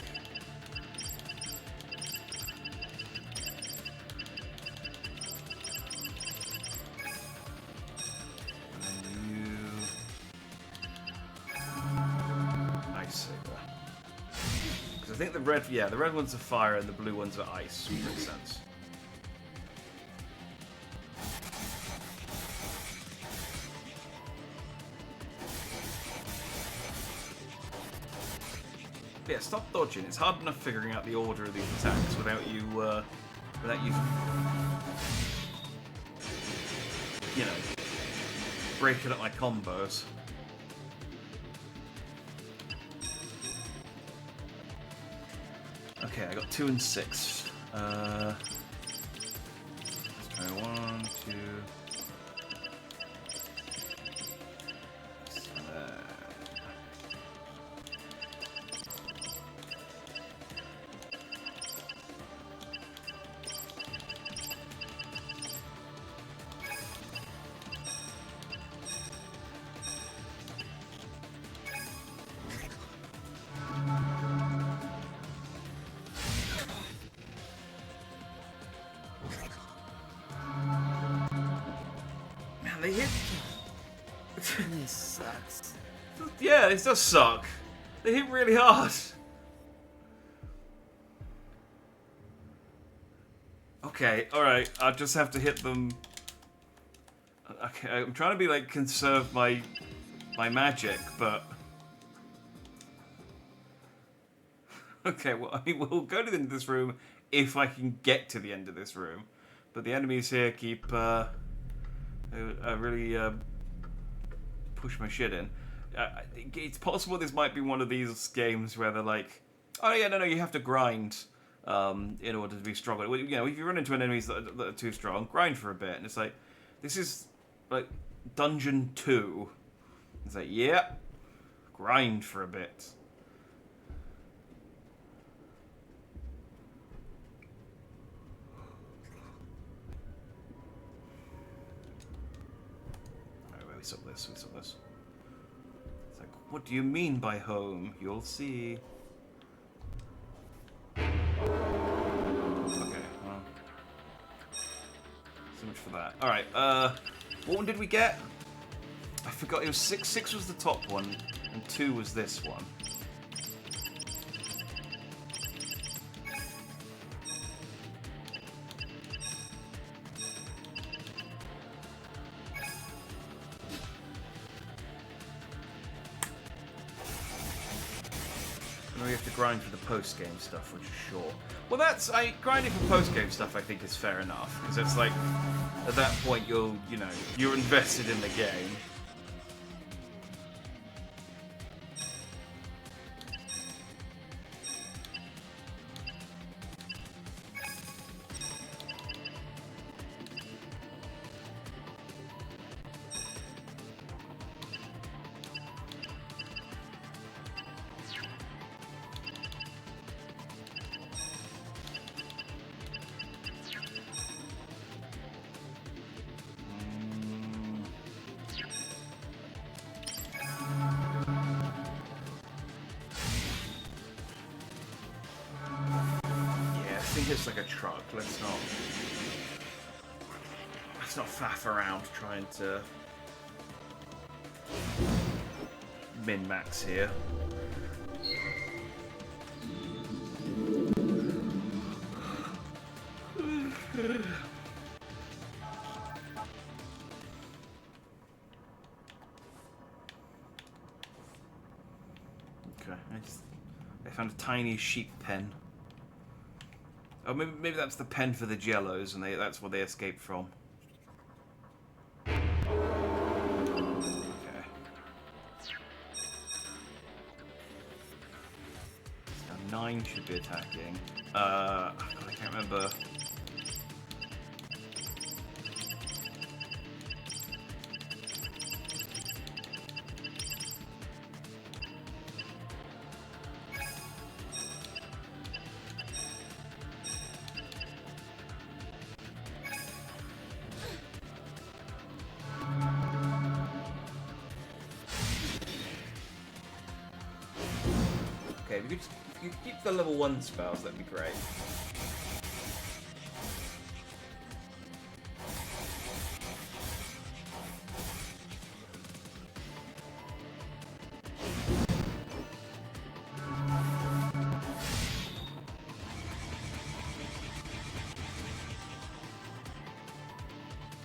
I think the red ones are fire and the blue ones are ice. Makes sense. Yeah, stop dodging. It's hard enough figuring out the order of these attacks without you, you know, breaking up my combos. Okay, I got 2 and 6. Let's try 1, 2. They hit. This sucks. Yeah, it does suck. They hit really hard. Okay, alright, I'll just have to hit them. Okay, I'm trying to be like conserve my magic, but okay, well, I mean, we'll go to the end of this room if I can get to the end of this room. But the enemies here keep really push my shit in. It's possible this might be one of these games where they're like, oh yeah, no, you have to grind in order to be stronger. Well, you know, if you run into enemies that are too strong, grind for a bit, and it's like, this is like Dungeon 2. It's like, yeah, grind for a bit. Alright, we saw this. It's like, what do you mean by home? You'll see. Okay, well. So much for that. Alright, what one did we get? I forgot, it was 6. 6 was the top one, and 2 was this one. And we have to grind for the post-game stuff, which is short. Well, grinding for post-game stuff I think is fair enough, because it's like, at that point you're invested in the game. I think it's like a truck. Let's not faff around trying to min-max here. Okay, I found a tiny sheep pen. Oh, maybe that's the pen for the Jellos, and that's what they escaped from. Okay. Now 9 should be attacking. I can't remember. Okay, if you could keep the level 1 spells, that'd be great.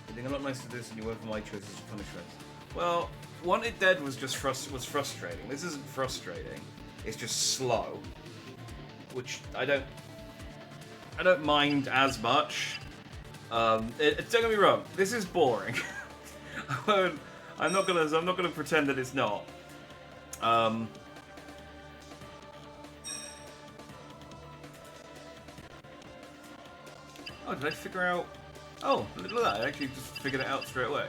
Getting a lot nicer to this than you were for my choices of punishment. Well, Wanted Dead was just frustrating. This isn't frustrating. It's just slow, which I don't mind as much. Don't get me wrong. This is boring. I'm not gonna pretend that it's not. Oh, did I figure out? Oh, look at that! I actually just figured it out straight away.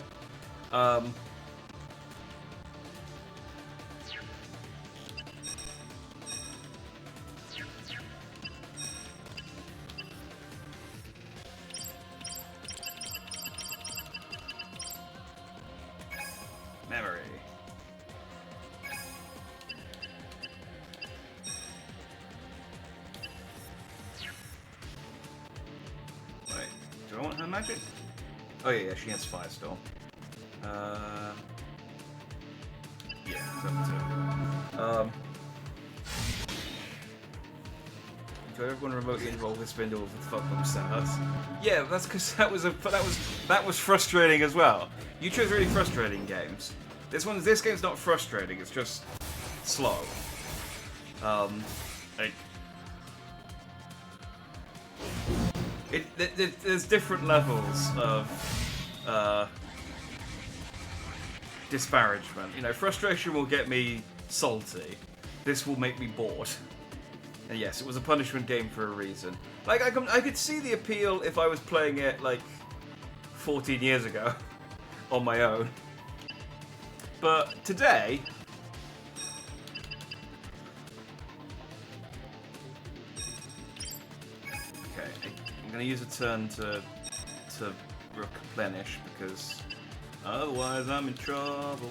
Memory. Wait, do I want her magic? Oh yeah, she has Firestorm. Yeah, it's up to. Enjoy everyone remotely involved with Spindle with fuck themselves. Yeah, that's because that was frustrating as well. You chose really frustrating games. This game's not frustrating. It's just slow. Like there's different levels of disparagement. You know, frustration will get me salty. This will make me bored. And yes, it was a punishment game for a reason. Like I could see the appeal if I was playing it like 14 years ago on my own. But today, okay, I'm gonna use a turn to replenish because otherwise I'm in trouble.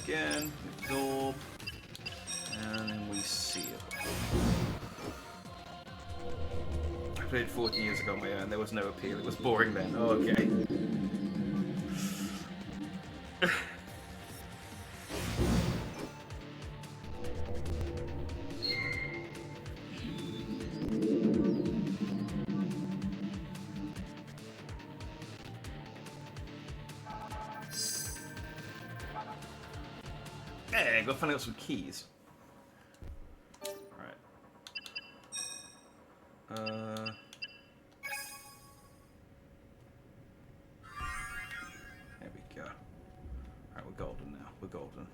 Again, absorb, and then we seal. I played 14 years ago on my own, there was no appeal, it was boring then. Oh, okay. Hey, go find out some keys. Alright. There we go. Alright, we're golden now. We're golden.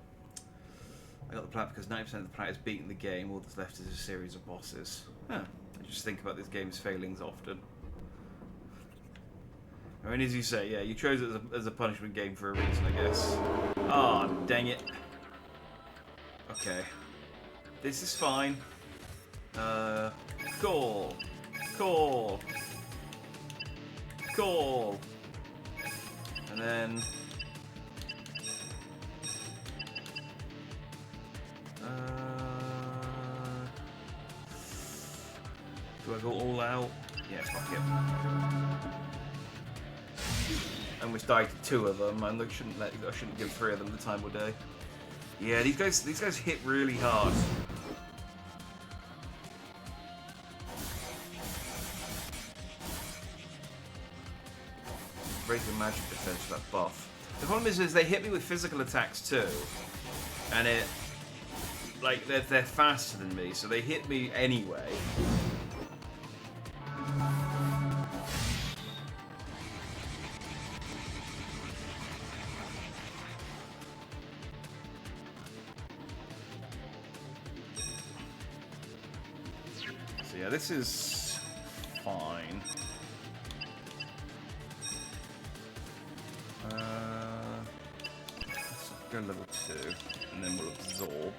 I got the planet because 90% of the planet has beaten the game. All that's left is a series of bosses. Huh. I just think about this game's failings often. I mean, as you say, yeah, you chose it as a punishment game for a reason, I guess. Ah, oh, dang it. Okay. This is fine. Call. Call. Call. And then... do I go all out? Yeah, fuck it. I almost died to 2 of them, and I shouldn't give 3 of them the time of day. Yeah, these guys hit really hard. Raise the magic defense for that buff. The problem is they hit me with physical attacks too, and like they're faster than me, so they hit me anyway. Yeah, this is fine. Let's go level 2, and then we'll absorb.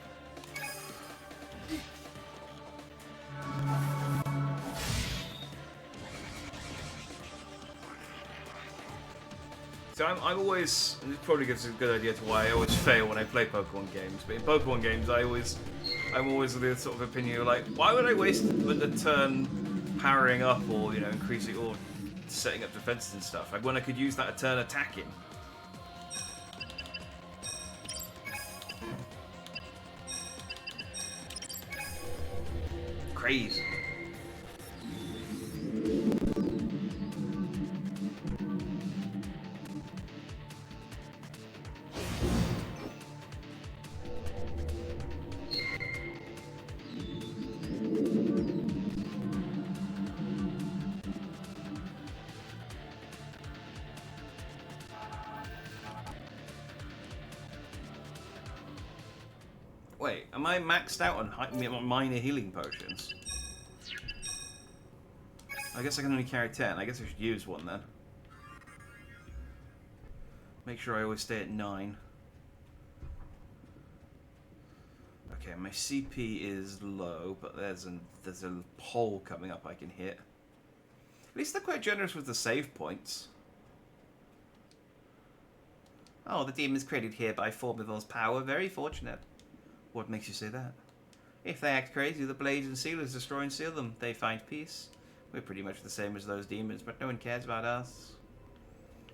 So I'm always, and this probably gives a good idea to why I always fail when I play Pokemon games, but in Pokemon games I'm always of the sort of opinion like, why would I waste a turn powering up or, you know, increasing or setting up defenses and stuff, like when I could use that a turn attacking. Crazy. Wait, am I maxed out on minor healing potions? I guess I can only carry 10. I guess I should use one then. Make sure I always stay at 9. Okay, Okay, my CP is low, but there's a hole coming up I can hit. At least they're quite generous with the save points. Oh, the demons created here by Formivol's power. Very fortunate. What makes you say that? If they act crazy, the blades and sealers destroy and seal them. They find peace. We're pretty much the same as those demons, but no one cares about us.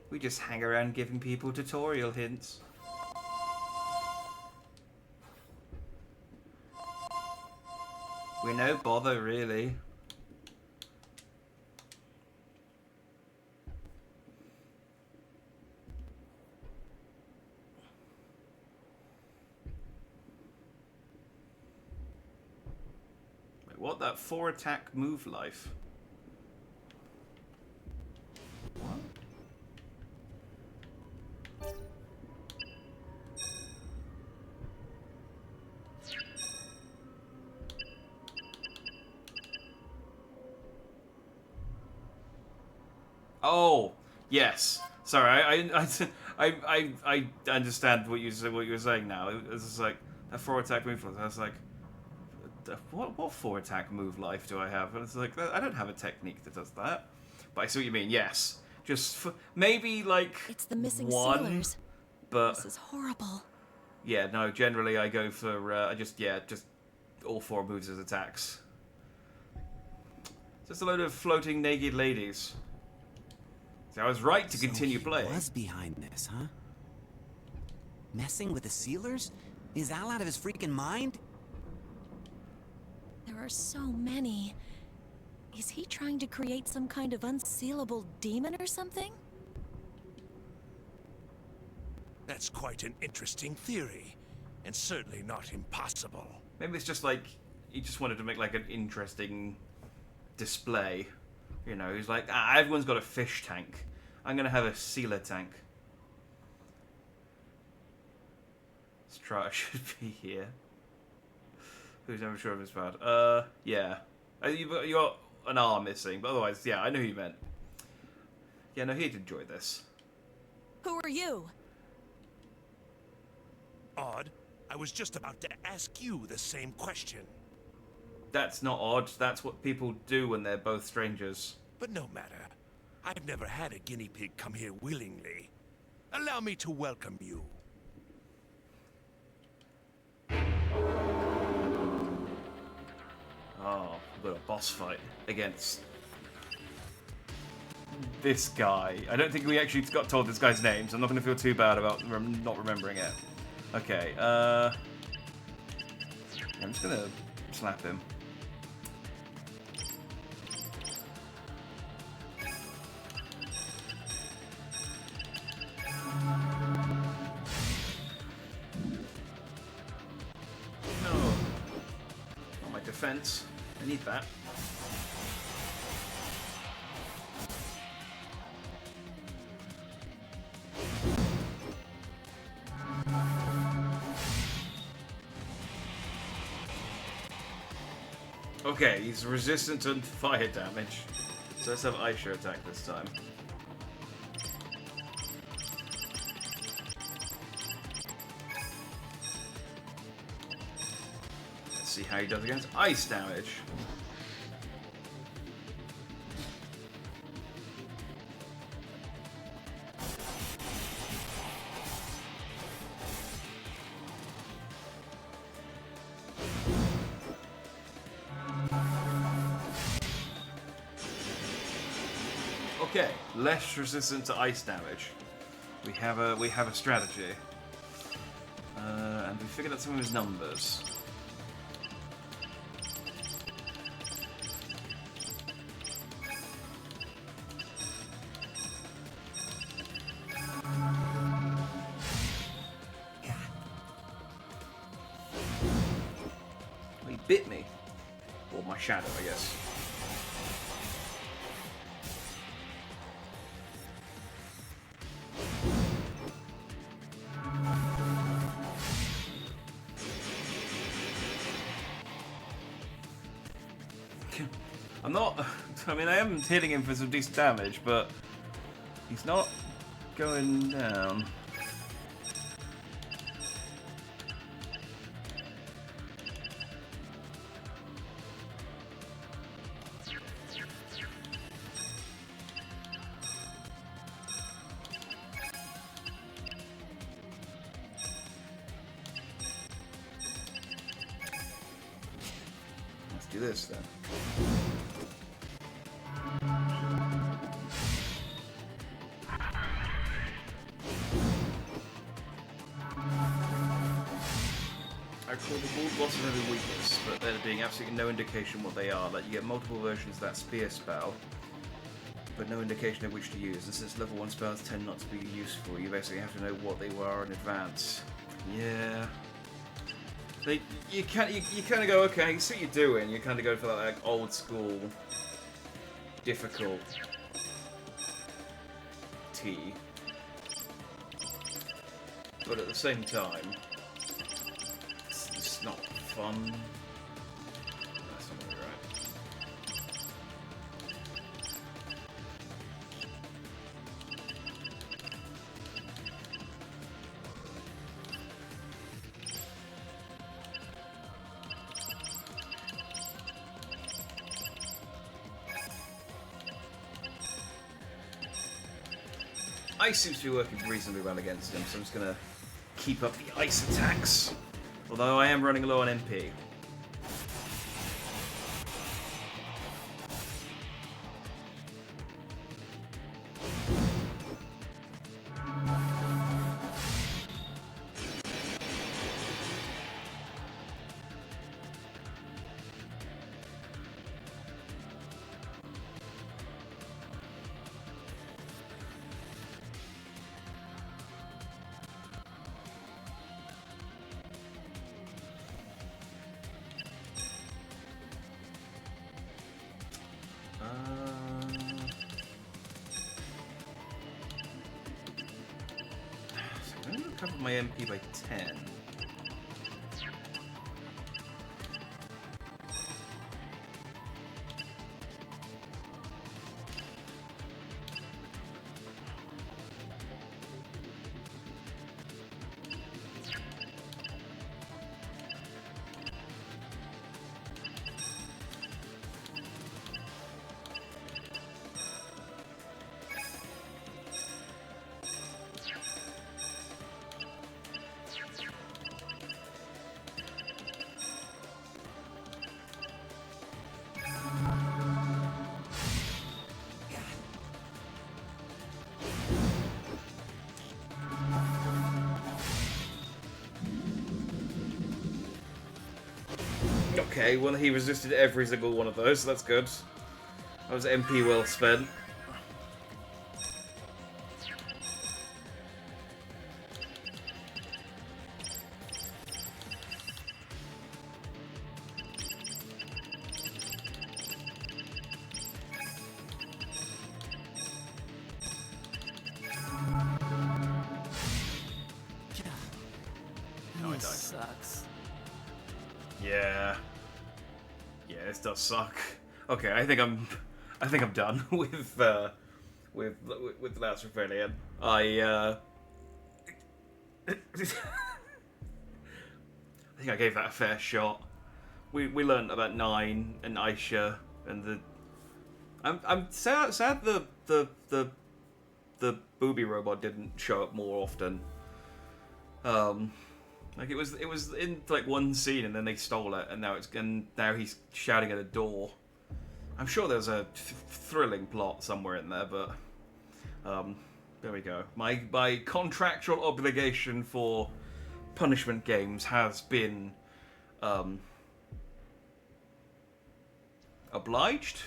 We just hang around giving people tutorial hints. We're no bother, really. Wait, what? That 4 attack move life? What? Oh, yes. Sorry, I understand what you were saying now. It's just like a 4 attack move. I was like, what 4 attack move life do I have? And it's like, I don't have a technique that does that. But I see what you mean. Yes, just maybe like It's the missing one, sealers. but This is horrible. yeah, no. Generally, I go for just all 4 moves as attacks. Just a load of floating naked ladies. So I was right to continue playing. Was behind this, huh? Messing with the sealers? Is Al out of his freaking mind? There are so many. Is he trying to create some kind of unsealable demon or something? That's quite an interesting theory, and certainly not impossible. Maybe it's just like he just wanted to make like an interesting display. You know, he's like, everyone's got a fish tank. I'm gonna have a sealer tank. Strata should be here. Who's never sure of his bad? Yeah. You got an arm missing, but otherwise, yeah, I know who you meant. Yeah, no, he'd enjoy this. Who are you? Odd. I was just about to ask you the same question. That's not odd. That's what people do when they're both strangers. But no matter. I've never had a guinea pig come here willingly. Allow me to welcome you. Oh, we've got a boss fight against this guy. I don't think we actually got told this guy's name, so I'm not going to feel too bad about not remembering it. Okay, I'm just going to slap him. No. Not my defense. I need that. Okay, he's resistant to fire damage. So let's have Aisha attack this time. Let's see how he does against ice damage. Okay, less resistant to ice damage. We have a strategy, and we figured out some of his numbers. He bit me, or my shadow, I guess. I'm not... I mean, I am hitting him for some decent damage, but he's not going down. do this then. I call the board bosses every weakness, but there being absolutely no indication what they are. Like, you get multiple versions of that spear spell, but no indication of which to use. And since level 1 spells tend not to be useful, you basically have to know what they were in advance. Yeah. You kind of go, okay, you see what you're doing. You kind of go for that like old school, difficult T. But at the same time, it's not fun. That's not really right. Ice seems to be working reasonably well against him, so I'm just gonna keep up the ice attacks. Although I am running low on MP. So I'm going to cover my MP by 10. Okay, well he resisted every single one of those, so that's good. That was MP well spent. No, I died. Sucks. Yeah. Yeah, this does suck. Okay, I think I'm done with the Last Rebellion. I think I gave that a fair shot. We learned about Nine and Aisha and the. I'm sad the booby robot didn't show up more often. Like it was in like one scene and then they stole it and now he's shouting at a door. I'm sure there's a thrilling plot somewhere in there, but there we go. My contractual obligation for punishment games has been obliged,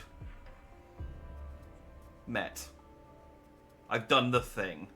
met. I've done the thing.